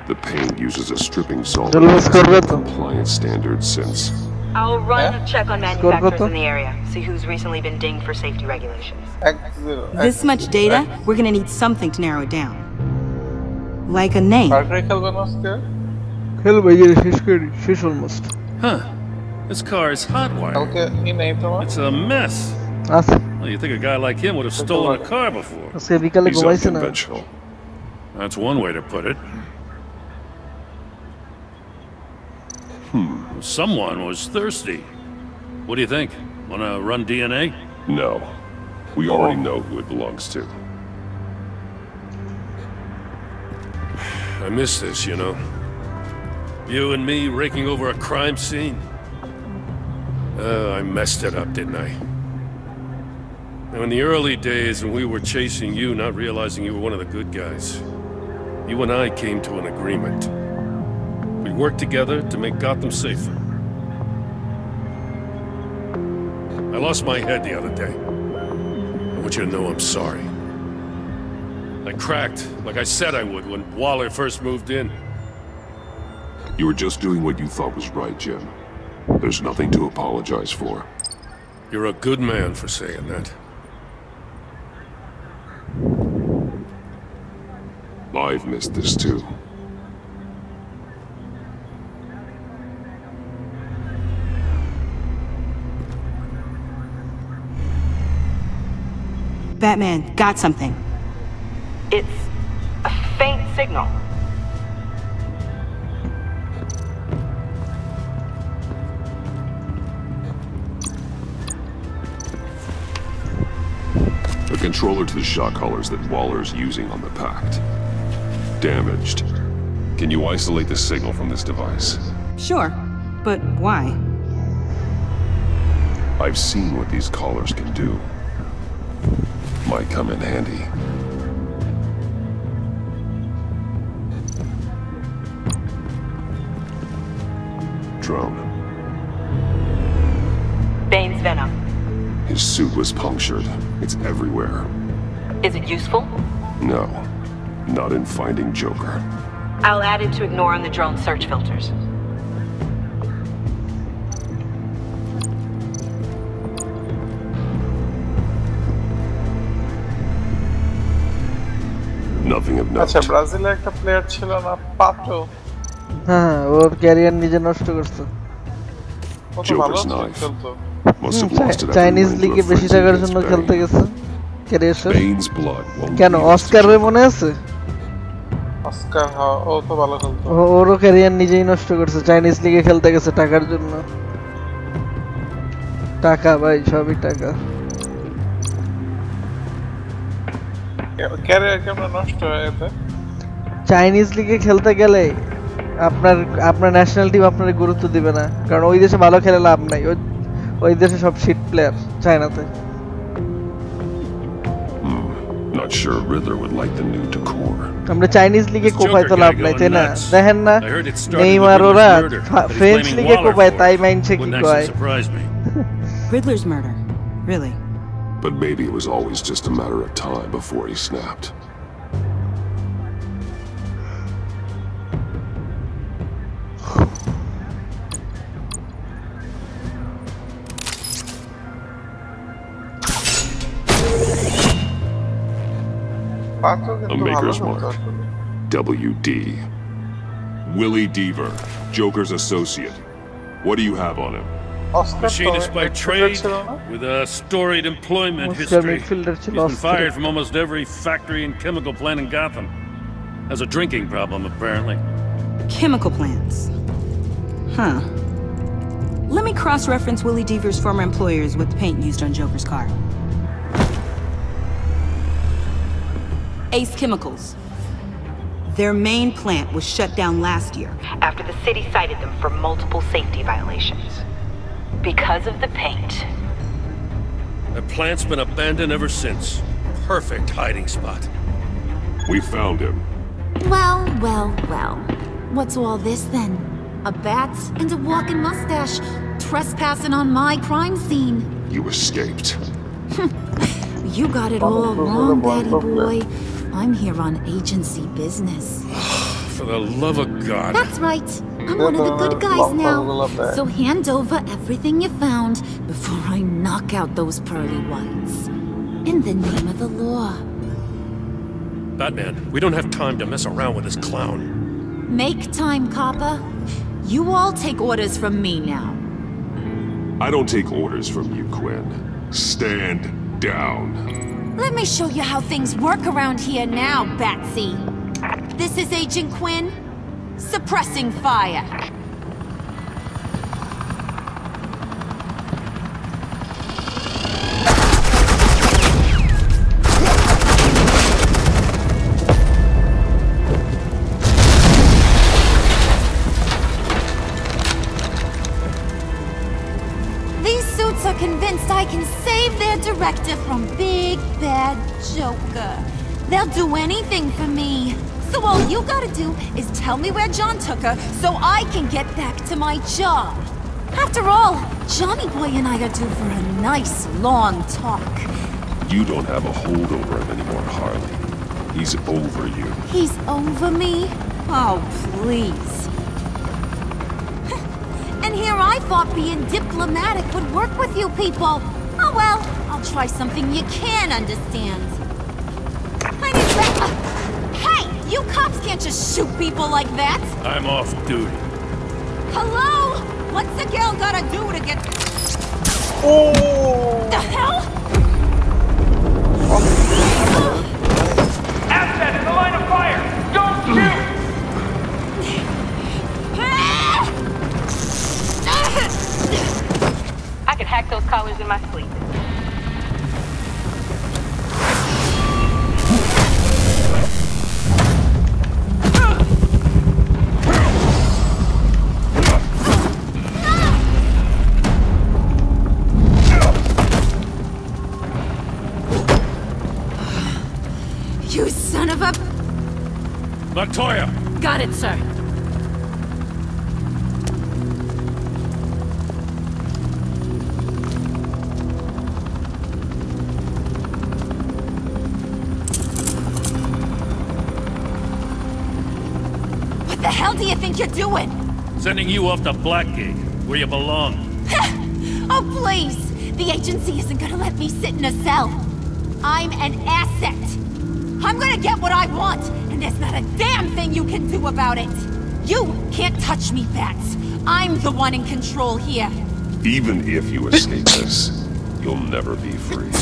The paint uses a stripping solvent compliance standards since... I'll run a check on manufacturers in the area, see who's recently been dinged for safety regulations. This much data, we're gonna need something to narrow it down. Like a name. Huh. This car is hotwired. It's a mess. Well, you think a guy like him would have stolen a car before. He's unconventional. That's one way to put it. Someone was thirsty. What do you think? Wanna run DNA? No. We already know who it belongs to. I miss this, you know. You and me raking over a crime scene. I messed it up, didn't I? Now, in the early days when we were chasing you, not realizing you were one of the good guys, you and I came to an agreement. We worked together to make Gotham safer. I lost my head the other day. I want you to know I'm sorry. I cracked, like I said I would when Waller first moved in. You were just doing what you thought was right, Jim. There's nothing to apologize for. You're a good man for saying that. I've missed this too. Batman, got something. It's a faint signal. A controller to the shock collars that Waller's using on the Pact. Damaged. Can you isolate the signal from this device? Sure, but why? I've seen what these collars can do. Might come in handy. Drone. Bane's venom. His suit was punctured. It's everywhere. Is it useful? No. Not in finding Joker. I'll add it to ignore on the drone search filters. Nothing of note. আচ্ছা ব্রাজিলে একটা player ছিল না পাটো হ্যাঁ ওর career নিজে নষ্ট করছে Joker's knife. Must have lost it Chinese লিগে বেশি টাকার জন্য খেলতে গেছে ক্যারিয়ার শেষ Bane's blood won't কেন অস্কারের মনে আছে অস্কার ও তো ভালো খেলতো ওরও ক্যারিয়ার নিজেই নষ্ট করছে চাইনিজ লিগে খেলতে গেছে টাকার জন্য টাকা ভাই সবই টাকা ক্যারিয়ার কেমন নষ্ট হয় এতে চাইনিজ লিগে খেলতে গেলে আপনার ন্যাশনাল টিম আপনারে গুরুত্ব দিবে না কারণ ওই দেশে ভালো খেলে লাভ নাই ওই দেশে সব শিট প্লেয়ার চায়নাতে Not sure Riddler would like the new decor. আমরা চাইনিজ লিগে কোপায় তো লাভ নাই তাই না দেখেন না নেইমার ওরা ফ্রেঞ্চ লিগে কোপায় তাই মাইনছে কি কয় Riddler's murder, really? But maybe it was always just a matter of time before he snapped. A maker's mark. WD. Willie Deaver, Joker's associate. What do you have on him? Machinist by trade, with a storied employment history. He's been fired from almost every factory and chemical plant in Gotham. Has a drinking problem, apparently. Chemical plants. Huh. Let me cross-reference Willie Deaver's former employers with the paint used on Joker's car. Ace Chemicals. Their main plant was shut down last year after the city cited them for multiple safety violations. Because of the paint. That plant's been abandoned ever since. Perfect hiding spot. We found him. Well, well, well. What's all this then? A bat and a walking mustache trespassing on my crime scene. You escaped. You got it all wrong, Daddy boy. I'm here on agency business. For the love of God. That's right. I'm one of the good guys now. So hand over everything you found before I knock out those pearly whites. In the name of the law. Batman, we don't have time to mess around with this clown. Make time, copper. You all take orders from me now. I don't take orders from you, Quinn. Stand down. Let me show you how things work around here now, Batsy. This is Agent Quinn. Suppressing fire. These suits are convinced I can save their director from Big Bad Joker. They'll do anything for me. So all you gotta do is tell me where John took her so I can get back to my job. After all, Johnny Boy and I are due for a nice long talk. You don't have a hold over him anymore, Harley. He's over you. He's over me? Oh, please. And here I thought being diplomatic would work with you people. Oh well, I'll try something you can understand. I need that. Hey! You cops can't just shoot people like that! I'm off duty. Hello? What's a girl gotta do to get... Oh! The hell? Asset in the line of fire! Don't shoot! I could hack those collars in my sleep. You son of a... Montoya! Got it, sir. What the hell do you think you're doing? Sending you off to Blackgate, where you belong. Oh, please! The agency isn't gonna let me sit in a cell. I'm an asset. I'm gonna get what I want, and there's not a damn thing you can do about it. You can't touch me, Bats. I'm the one in control here. Even if you escape this, you'll never be free.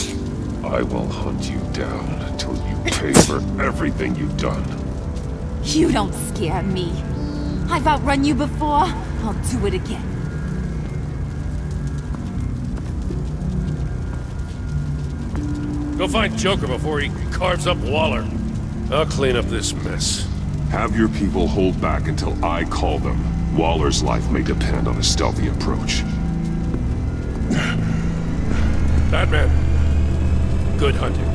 I will hunt you down until you pay for everything you've done. You don't scare me. I've outrun you before. I'll do it again. Go find Joker before he carves up Waller. I'll clean up this mess. Have your people hold back until I call them. Waller's life may depend on a stealthy approach. Batman, good hunting.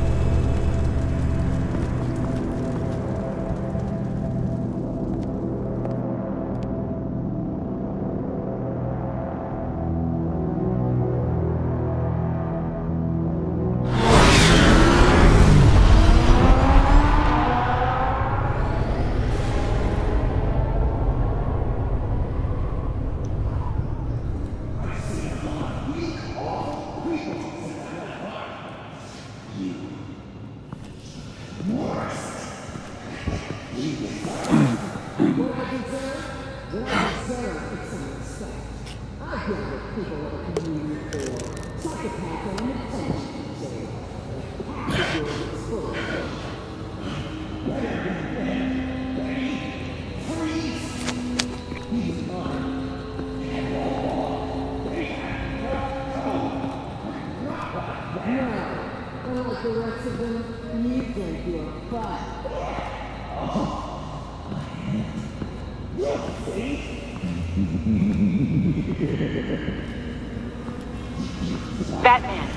Batman,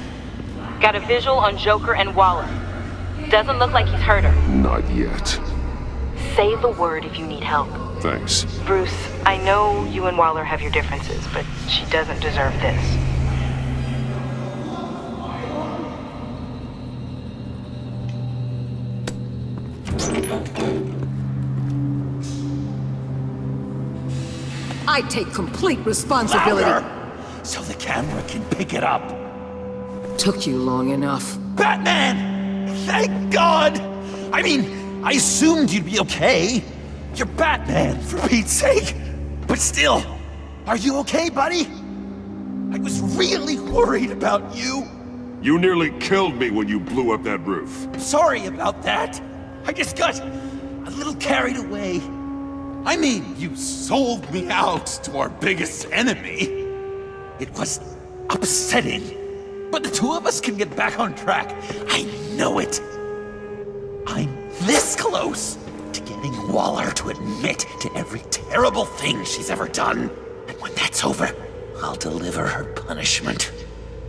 Got a visual on Joker and Waller. Doesn't look like he's hurt her. Not yet. Say the word if you need help. Thanks. Bruce, I know you and Waller have your differences, but she doesn't deserve this. I take complete responsibility. Louder, so the camera can pick it up. Took you long enough. Batman! Thank God! I mean, I assumed you'd be okay. You're Batman, for Pete's sake. But still, are you okay, buddy? I was really worried about you. You nearly killed me when you blew up that roof. Sorry about that. I just got a little carried away. I mean, you sold me out to our biggest enemy. It was upsetting. But the two of us can get back on track. I know it. I'm this close to getting Waller to admit to every terrible thing she's ever done. And when that's over, I'll deliver her punishment.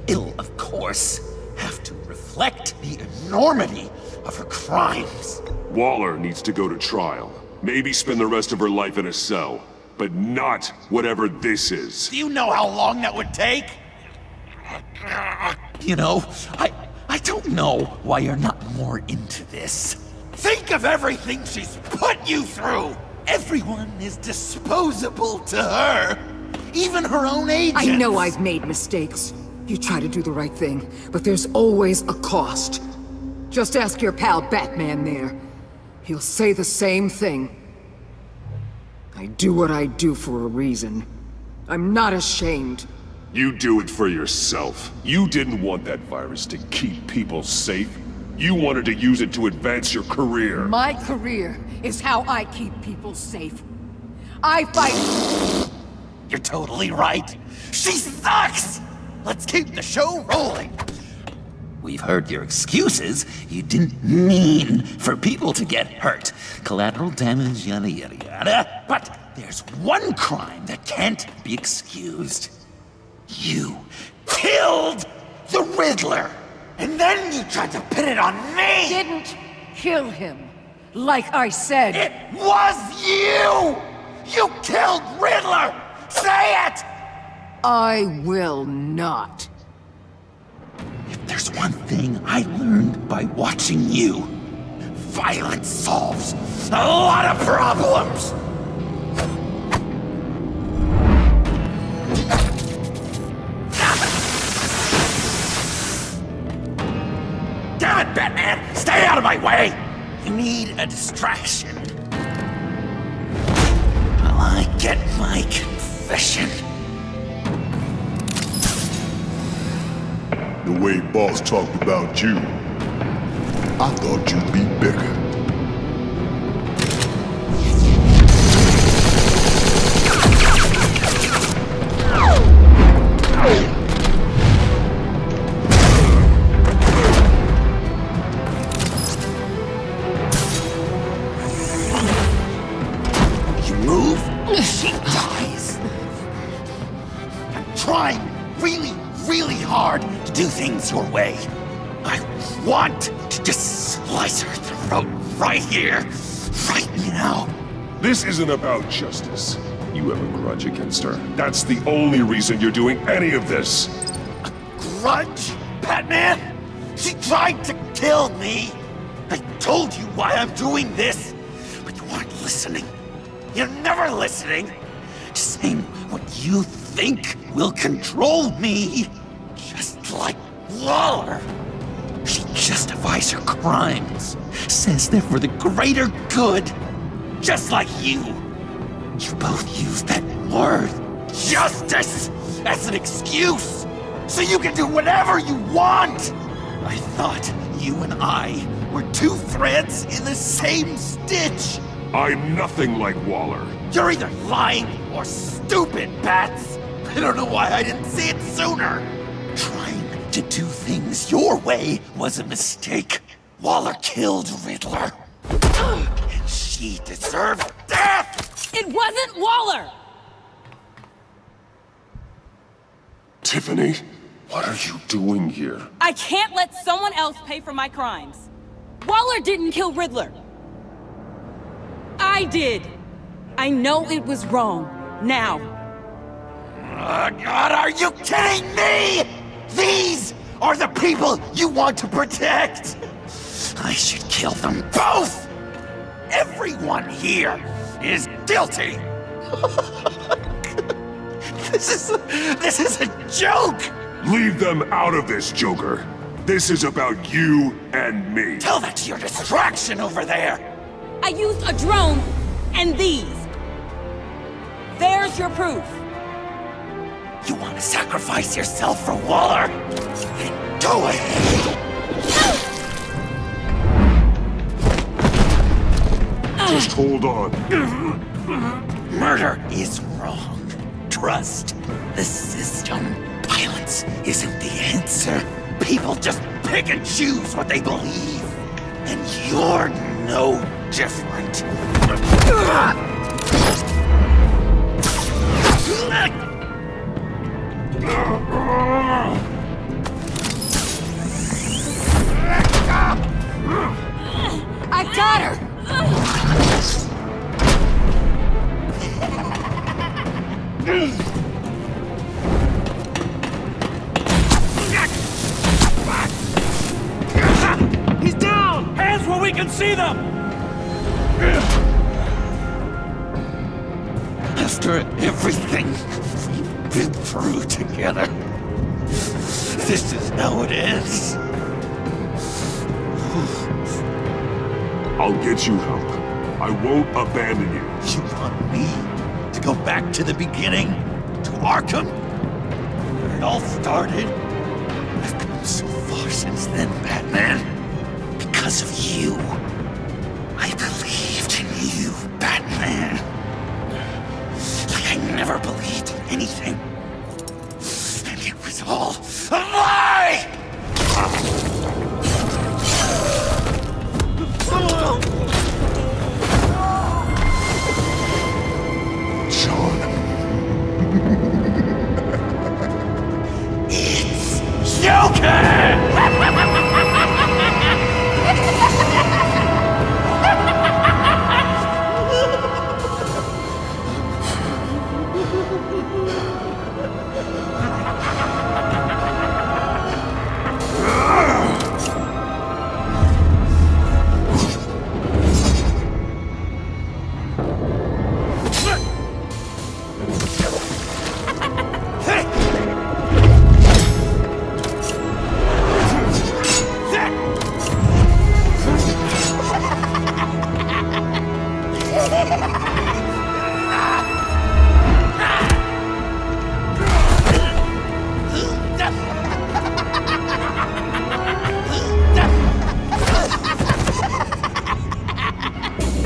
It'll, of course, have to reflect the enormity of her crimes. Waller needs to go to trial. Maybe spend the rest of her life in a cell. But not whatever this is. Do you know how long that would take? You know, I don't know why you're not more into this. Think of everything she's put you through! Everyone is disposable to her. Even her own agents. I know I've made mistakes. You try to do the right thing, but there's always a cost. Just ask your pal Batman there. He'll say the same thing. I do what I do for a reason. I'm not ashamed. You do it for yourself. You didn't want that virus to keep people safe. You wanted to use it to advance your career. My career is how I keep people safe. I fight... You're totally right. She sucks! Let's keep the show rolling. We've heard your excuses. You didn't mean for people to get hurt. Collateral damage, yada yada yada. But there's one crime that can't be excused. You killed the Riddler! And then you tried to pin it on me! Didn't kill him, like I said. It was you! You killed Riddler! Say it! I will not. If there's one thing I learned by watching you, violence solves a lot of problems! Damn it, Batman! Stay out of my way! You need a distraction. While I get my confession. The way Boss talked about you, I thought you'd be bigger. You move, she dies. I'm trying really hard to do things your way. I want to just slice her throat right here, right now. This isn't about justice. You have a grudge against her. That's the only reason you're doing any of this. A grudge? Batman? She tried to kill me. I told you why I'm doing this, but you weren't listening. You're never listening. Just saying what you think will control me. Just like Waller. She justifies her crimes. Says they're for the greater good. Just like you. You both use that word, justice, as an excuse. So you can do whatever you want. I thought you and I were two threads in the same stitch. I'm nothing like Waller. You're either lying or stupid, Bats. I don't know why I didn't see it sooner. Trying to do things your way was a mistake. Waller killed Riddler. And she deserved death! It wasn't Waller! Tiffany? What are you doing here? I can't let someone else pay for my crimes. Waller didn't kill Riddler. I did. I know it was wrong. Now. God, are you kidding me? These are the people you want to protect. I should kill them both. Everyone here is guilty. This is a joke. Leave them out of this, Joker. This is about you and me. Tell that to your distraction over there. I used a drone and these. There's your proof. You want to sacrifice yourself for Waller? Then go ahead. Just hold on. Murder is wrong. Trust the system. Violence isn't the answer. People just pick and choose what they believe. And you're no different. I got her! He's down! Hands where we can see them! After everything we've been through together, this is how it ends. I'll get you help. I won't abandon you. You want me to go back to the beginning? To Arkham? Where it all started? I've come so far since then, Batman. Because of you. I believed in you, Batman. Like I never believed in anything. And it was all a lie! John. It's Joker!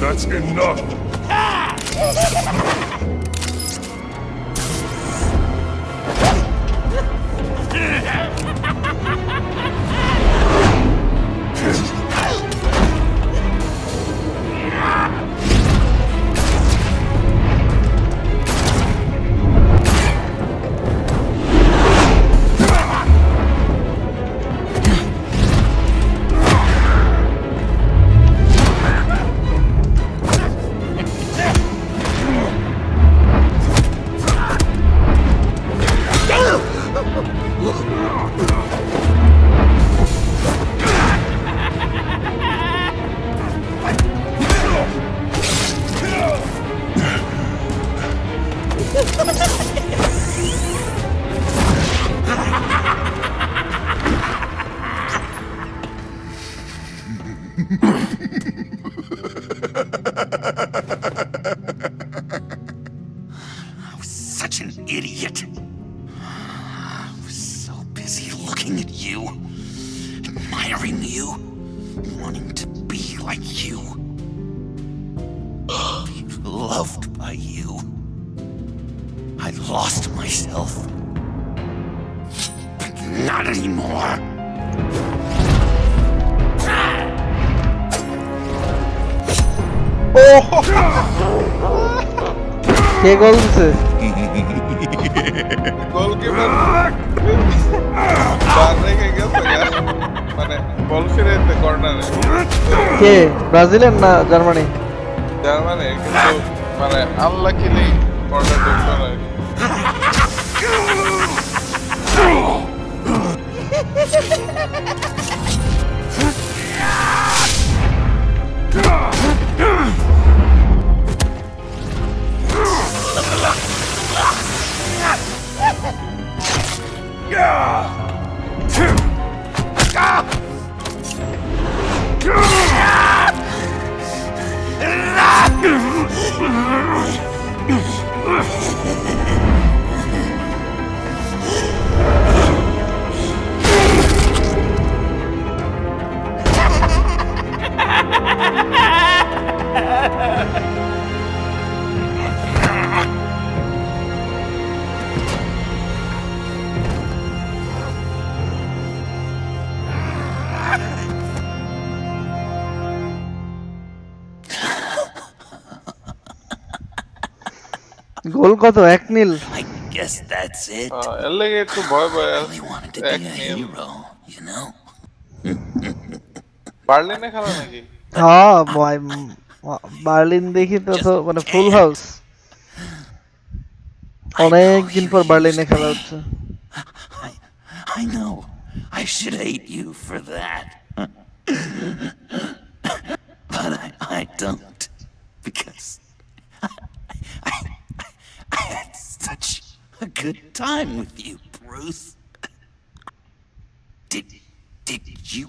That's enough! I was such an idiot. I was so busy looking at you, admiring you, wanting to be like you. Be loved by you. I lost myself. But not anymore. কে গোল দিছে goalkeeper বার রেখে গেছে মানে বল ফিরে দিতে কর্নারে কে ব্রাজিলের না Germany Germany কিন্তু মানে আনলাকিলি কর্নার ঢুকলো না গোল কত 1-0 I guess that's it. এর লাগে একটু ভয় ভয় Really wanted to be a hero, you know? বার্লিনে খেলা নাকি হ্যাঁ বার্লিন দেখি তো মানে ফুল হাউস অনেক দিন পর বার্লিনে খেলা হচ্ছে I know. I should hate you for that. But I don't. Because I had such a good time with you, Bruce. Did you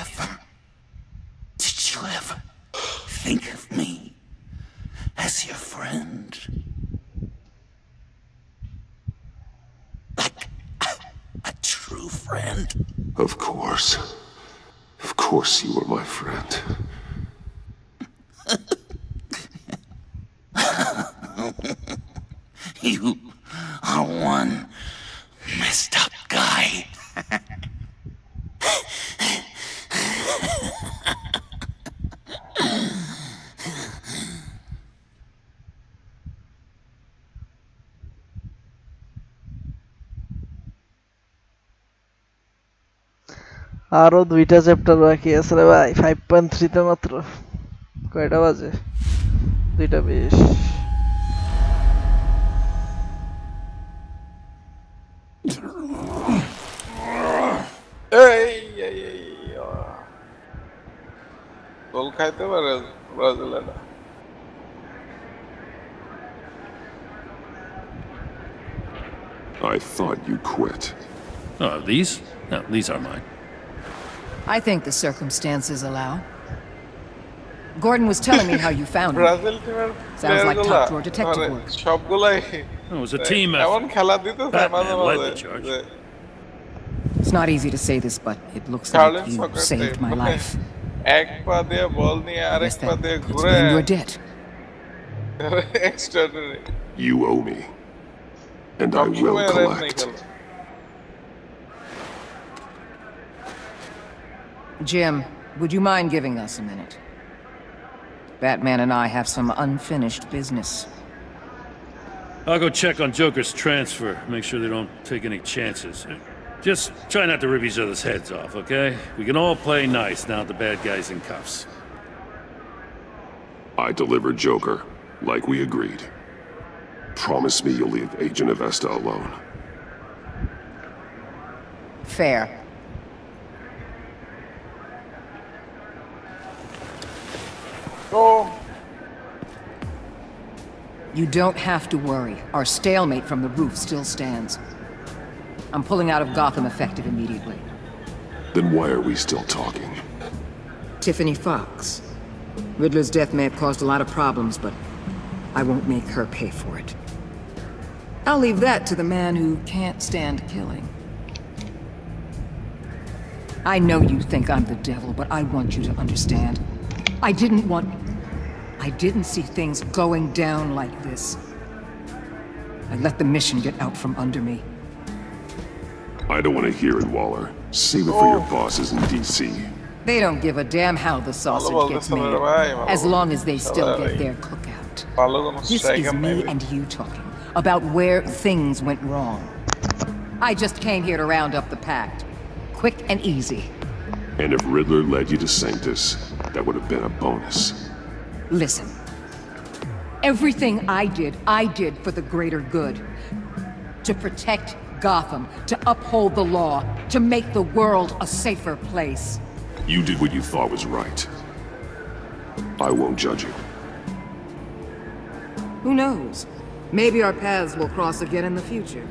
ever think of me as your friend? Like a true friend? Of course. Of course you were my friend. You are one messed up guy. আরো 2টা chapter বাকি আছে রে ভাই 5.3 তে মাত্র কয়টা বাজে 2:20 গোল খাইতে পারে ব্রাজিলরা I thought you quit. Oh, these? No, these are mine. I think the circumstances allow. Gordon was telling me how you found me. Brazil team Sounds like top drawer detective work. সবগুলাই It was a team effort. এমন খেলা দিতেছে মাঝে মাঝে It's not easy to say this, but it looks like you saved my life. এক পা দিয়ে বল নিয়ে আরেক পা দিয়ে ঘুরে your debt. Extraordinary. You owe me. And I will collect. Jim, would you mind giving us a minute? Batman and I have some unfinished business. I'll go check on Joker's transfer, make sure they don't take any chances. Just try not to rip each other's heads off, okay? We can all play nice now that the bad guy's in cuffs. I delivered Joker, like we agreed. Promise me you'll leave Agent Avesta alone. Fair. Oh. You don't have to worry. Our stalemate from the roof still stands. I'm pulling out of Gotham effective immediately. Then why are we still talking? Tiffany Fox. Riddler's death may have caused a lot of problems, but I won't make her pay for it. I'll leave that to the man who can't stand killing. I know you think I'm the devil, but I want you to understand. I didn't see things going down like this. I let the mission get out from under me. I don't want to hear it, Waller. Save it for your bosses in D.C. They don't give a damn how the sausage gets made, as long as they still get their cookout. This is me and you talking. about where things went wrong. I just came here to round up the pact. Quick and easy. And if Riddler led you to Sanctus, that would have been a bonus. Listen. Everything I did for the greater good. To protect Gotham, to uphold the law, to make the world a safer place. You did what you thought was right. I won't judge you. Who knows? Maybe our paths will cross again in the future.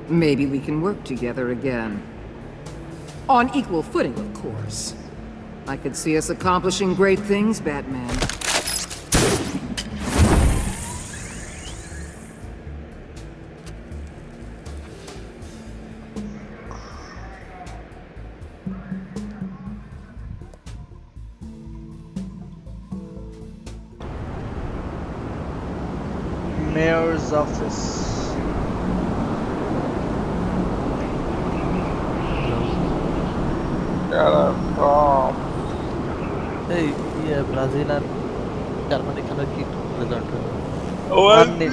Maybe we can work together again. On equal footing, of course. I could see us accomplishing great things, Batman. Mayor's office. Hey, yeah, Brazil and Germany can keep result. 1-0.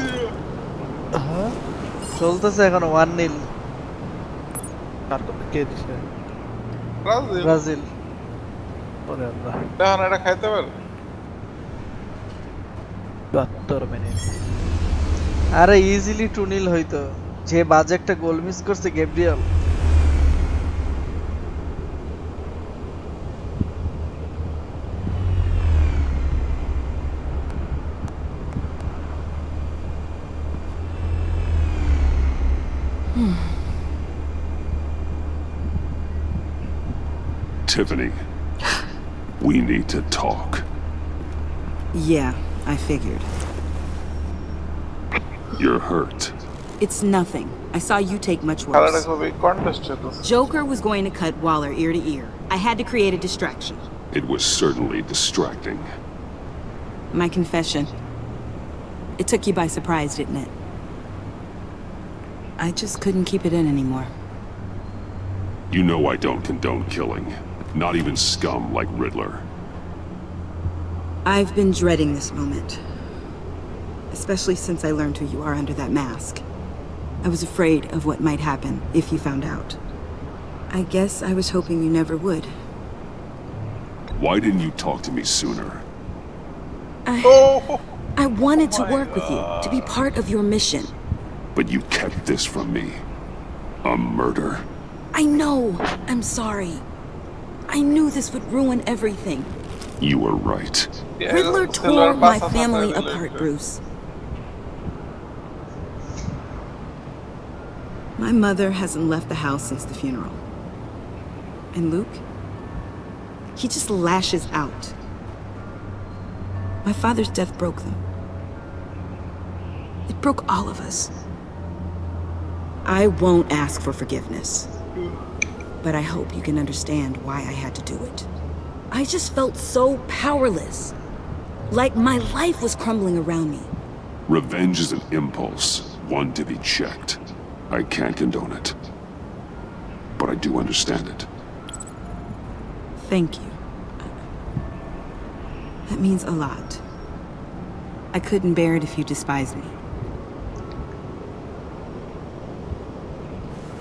চলতেছে এখন 1-0. কার কথা কে দিছে? Brazil. ওরে আল্লাহ। এখন এটা খাইতে পারে? 72 minute. আরে ইজিলি 2-0 হইতো। যে বাজে একটা গোল মিস করছে Gabriel. Tiffany, we need to talk. Yeah, I figured. You're hurt. It's nothing. I saw you take much worse. Joker was going to cut Waller ear to ear. I had to create a distraction. It was certainly distracting. My confession. It took you by surprise, didn't it? I just couldn't keep it in anymore. You know I don't condone killing. Not even scum like Riddler. I've been dreading this moment. Especially since I learned who you are under that mask. I was afraid of what might happen if you found out. I guess I was hoping you never would. Why didn't you talk to me sooner? I wanted to work with you, to be part of your mission. But you kept this from me. A murder. I know. I'm sorry. I knew this would ruin everything. You were right. Riddler tore my family apart, Bruce. My mother hasn't left the house since the funeral. And Luke? He just lashes out. My father's death broke them. It broke all of us. I won't ask for forgiveness. But I hope you can understand why I had to do it. I just felt so powerless. Like my life was crumbling around me. Revenge is an impulse, one to be checked. I can't condone it. But I do understand it. Thank you. That means a lot. I couldn't bear it if you despised me.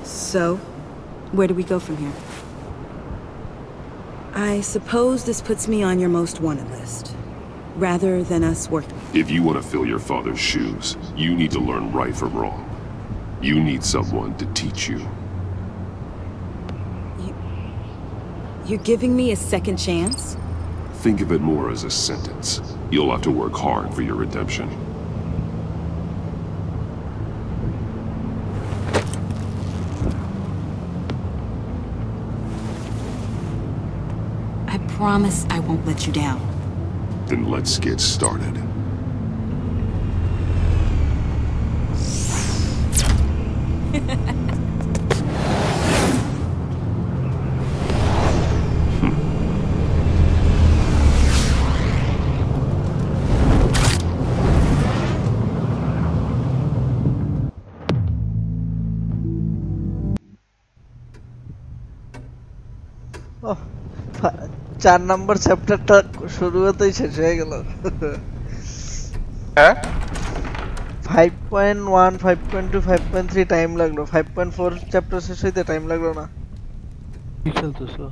So, where do we go from here? I suppose this puts me on your most wanted list, rather than us working. If you want to fill your father's shoes, you need to learn right from wrong. You need someone to teach you. You're giving me a second chance? Think of it more as a sentence. You'll have to work hard for your redemption. I promise I won't let you down. Then let's get started. Oh, 4 নম্বর চ্যাপ্টারটা শুরু হতেই শেষ হয়ে গেল। হ্যাঁ 5.1 5.2 5.3 time লাগলো 5.4 chapter শেষ হইতে টাইম লাগলো না কি চলতেছে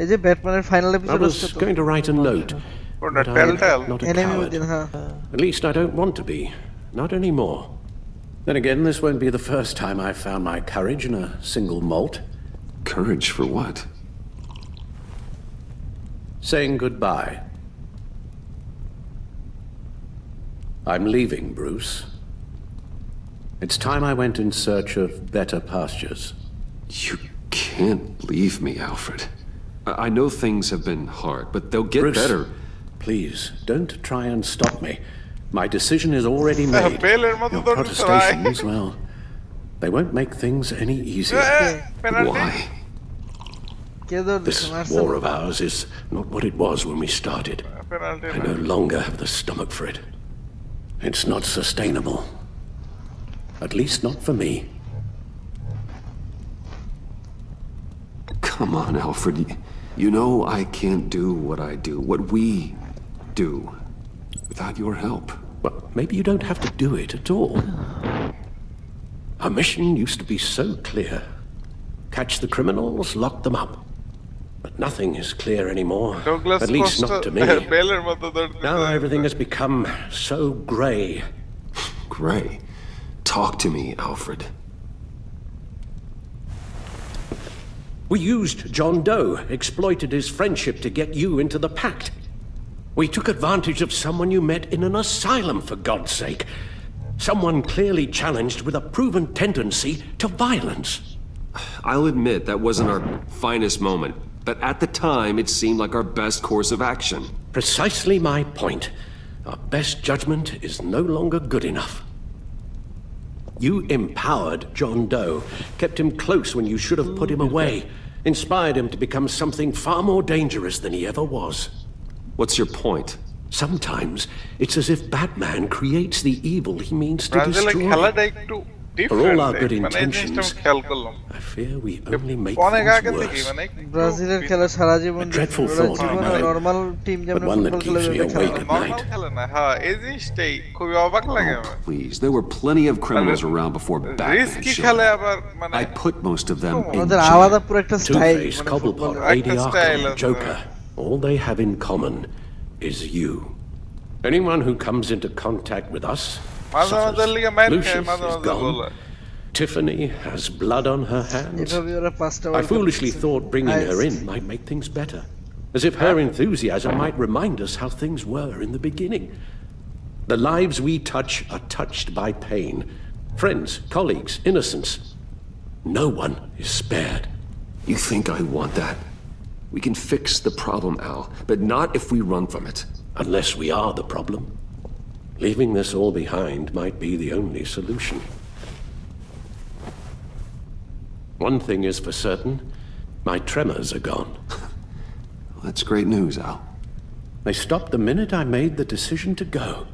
এই যে ব্যাটম্যানের ফাইনাল এপিসোড হচ্ছে তো going to write a note but not enemy within at least I don't want to be not anymore. Then again, this won't be the first time I've found my courage in a single malt. Courage for what? Saying goodbye. I'm leaving, Bruce. It's time I went in search of better pastures. You can't leave me, Alfred. I know things have been hard, but they'll get Bruce, better. Please, don't try and stop me. My decision is already made. Your protestations, well, they won't make things any easier. Why? This war of ours is not what it was when we started. I no longer have the stomach for it. It's not sustainable. At least not for me. Come on, Alfred. You know I can't do what I do, what we do, without your help. Well, maybe you don't have to do it at all. Our mission used to be so clear. Catch the criminals, lock them up. But nothing is clear anymore. At least not to me. Now everything has become so grey. Grey? Talk to me, Alfred. We used John Doe, exploited his friendship to get you into the pact. We took advantage of someone you met in an asylum, for God's sake. Someone clearly challenged with a proven tendency to violence. I'll admit that wasn't our finest moment, but at the time it seemed like our best course of action. Precisely my point. Our best judgment is no longer good enough. You empowered John Doe, kept him close when you should have put him away, inspired him to become something far more dangerous than he ever was. What's your point? Sometimes it's as if Batman creates the evil he means to destroy. For all our good intentions, I fear we only make things worse. Brazilian খেলা সারা জীবন A dreadful thought, I know, normal team but one that keeps me awake at night. Please, there were plenty of criminals around before Batman showed up. I put most of them in jail. Two-Face, Cobblepot, Lady Arkham, Joker, all they have in common is you. Anyone who comes into contact with us suffers. Lucius is gone. Tiffany has blood on her hands. I foolishly thought bringing her in might make things better. As if her enthusiasm might remind us how things were in the beginning. The lives we touch are touched by pain. Friends, colleagues, innocents. No one is spared. You think I want that? We can fix the problem, Al, but not if we run from it. Unless we are the problem. Leaving this all behind might be the only solution. One thing is for certain, my tremors are gone. That's great news, Al. They stopped the minute I made the decision to go.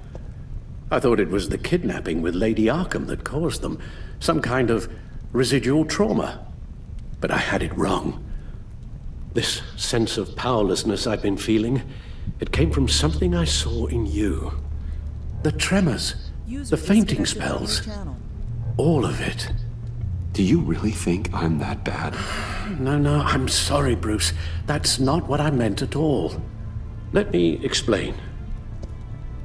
I thought it was the kidnapping with Lady Arkham that caused them, some kind of residual trauma. But I had it wrong. This sense of powerlessness I've been feeling, it came from something I saw in you. The tremors, the fainting spells, all of it. Do you really think I'm that bad? No, I'm sorry, Bruce. That's not what I meant at all. Let me explain.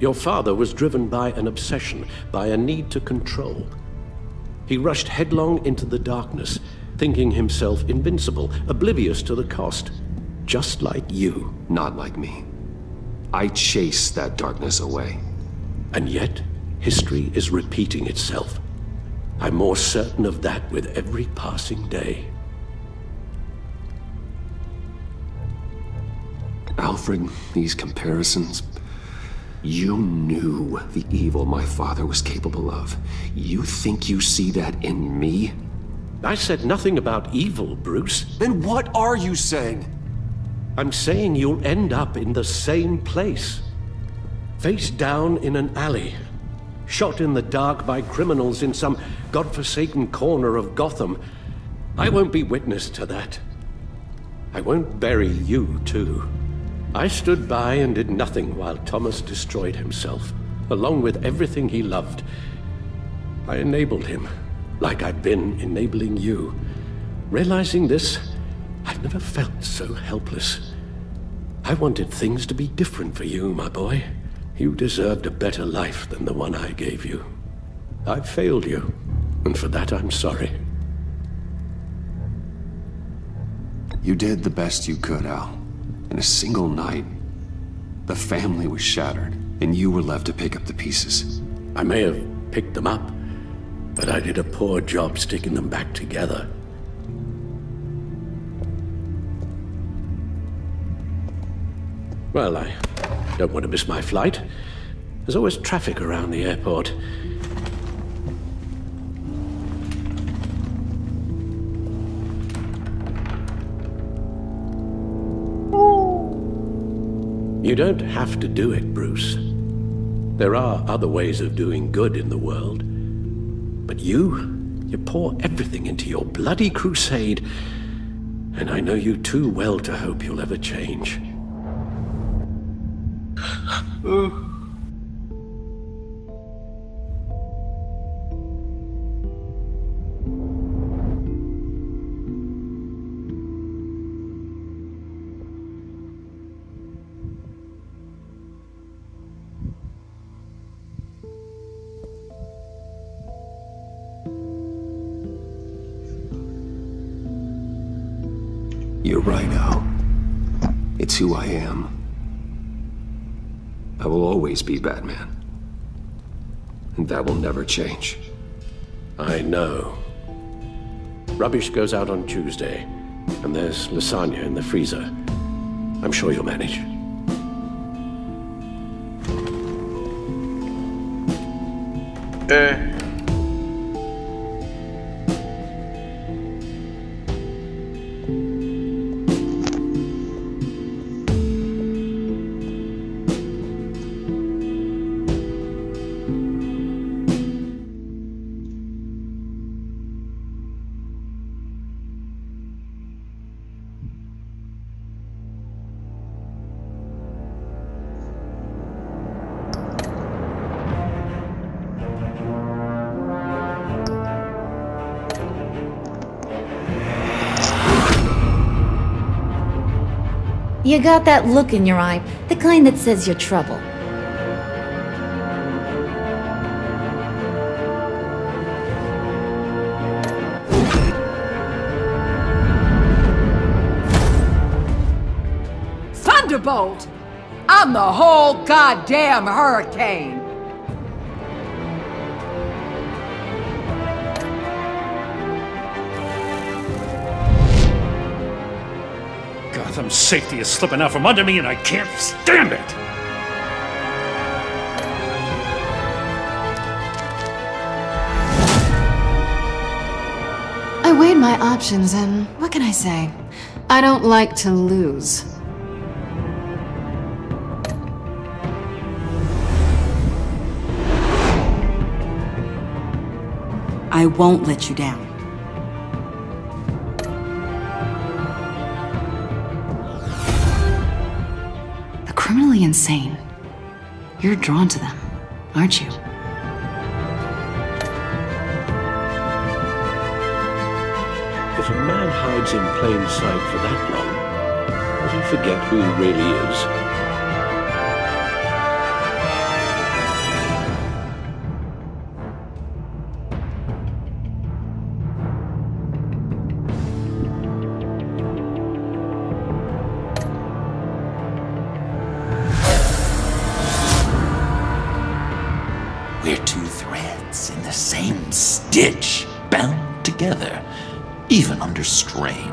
Your father was driven by an obsession, by a need to control. He rushed headlong into the darkness, thinking himself invincible, oblivious to the cost. Just like you. Not like me. I chased that darkness away. And yet, history is repeating itself. I'm more certain of that with every passing day. Alfred, these comparisons... You knew the evil my father was capable of. You think you see that in me? I said nothing about evil, Bruce. Then what are you saying? I'm saying you'll end up in the same place. Face down in an alley. Shot in the dark by criminals in some godforsaken corner of Gotham. I won't be witness to that. I won't bury you, too. I stood by and did nothing while Thomas destroyed himself, along with everything he loved. I enabled him, like I've been enabling you. Realizing this, I've never felt so helpless. I wanted things to be different for you, my boy. You deserved a better life than the one I gave you. I've failed you, and for that I'm sorry. You did the best you could, Al. In a single night, the family was shattered, and you were left to pick up the pieces. I may have picked them up, but I did a poor job sticking them back together. Well, I don't want to miss my flight. There's always traffic around the airport. You don't have to do it, Bruce. There are other ways of doing good in the world. But you pour everything into your bloody crusade, and I know you too well to hope you'll ever change. You're right, Al. It's who I am. I will always be Batman. And that will never change. I know. Rubbish goes out on Tuesday, and there's lasagna in the freezer. I'm sure you'll manage. You got that look in your eye, the kind that says you're trouble. Thunderbolt! I'm the whole goddamn hurricane! Gotham's safety is slipping out from under me and I can't stand it! I weighed my options and what can I say? I don't like to lose. I won't let you down. The criminally insane. You're drawn to them, aren't you? If a man hides in plain sight for that long, does he forget who he really is? We're two threads in the same stitch, bound together, even under strain.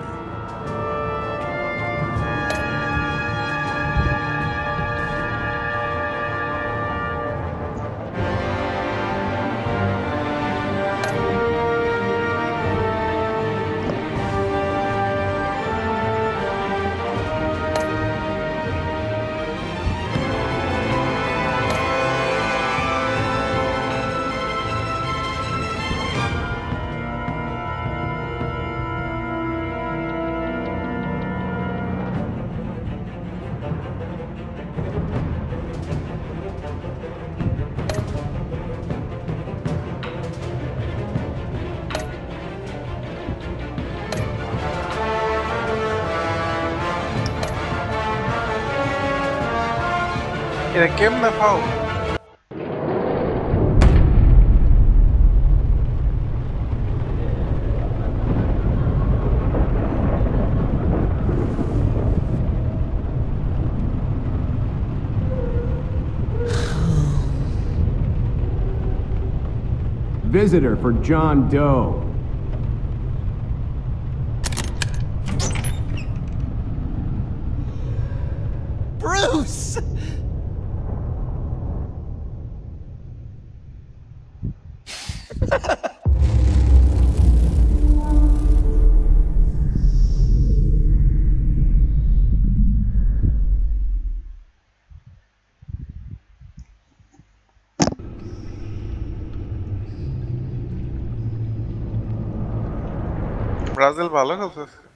এটা কেমনে পাও? Visitor for John Doe. Bruce! Brazil ভালো খেলছে।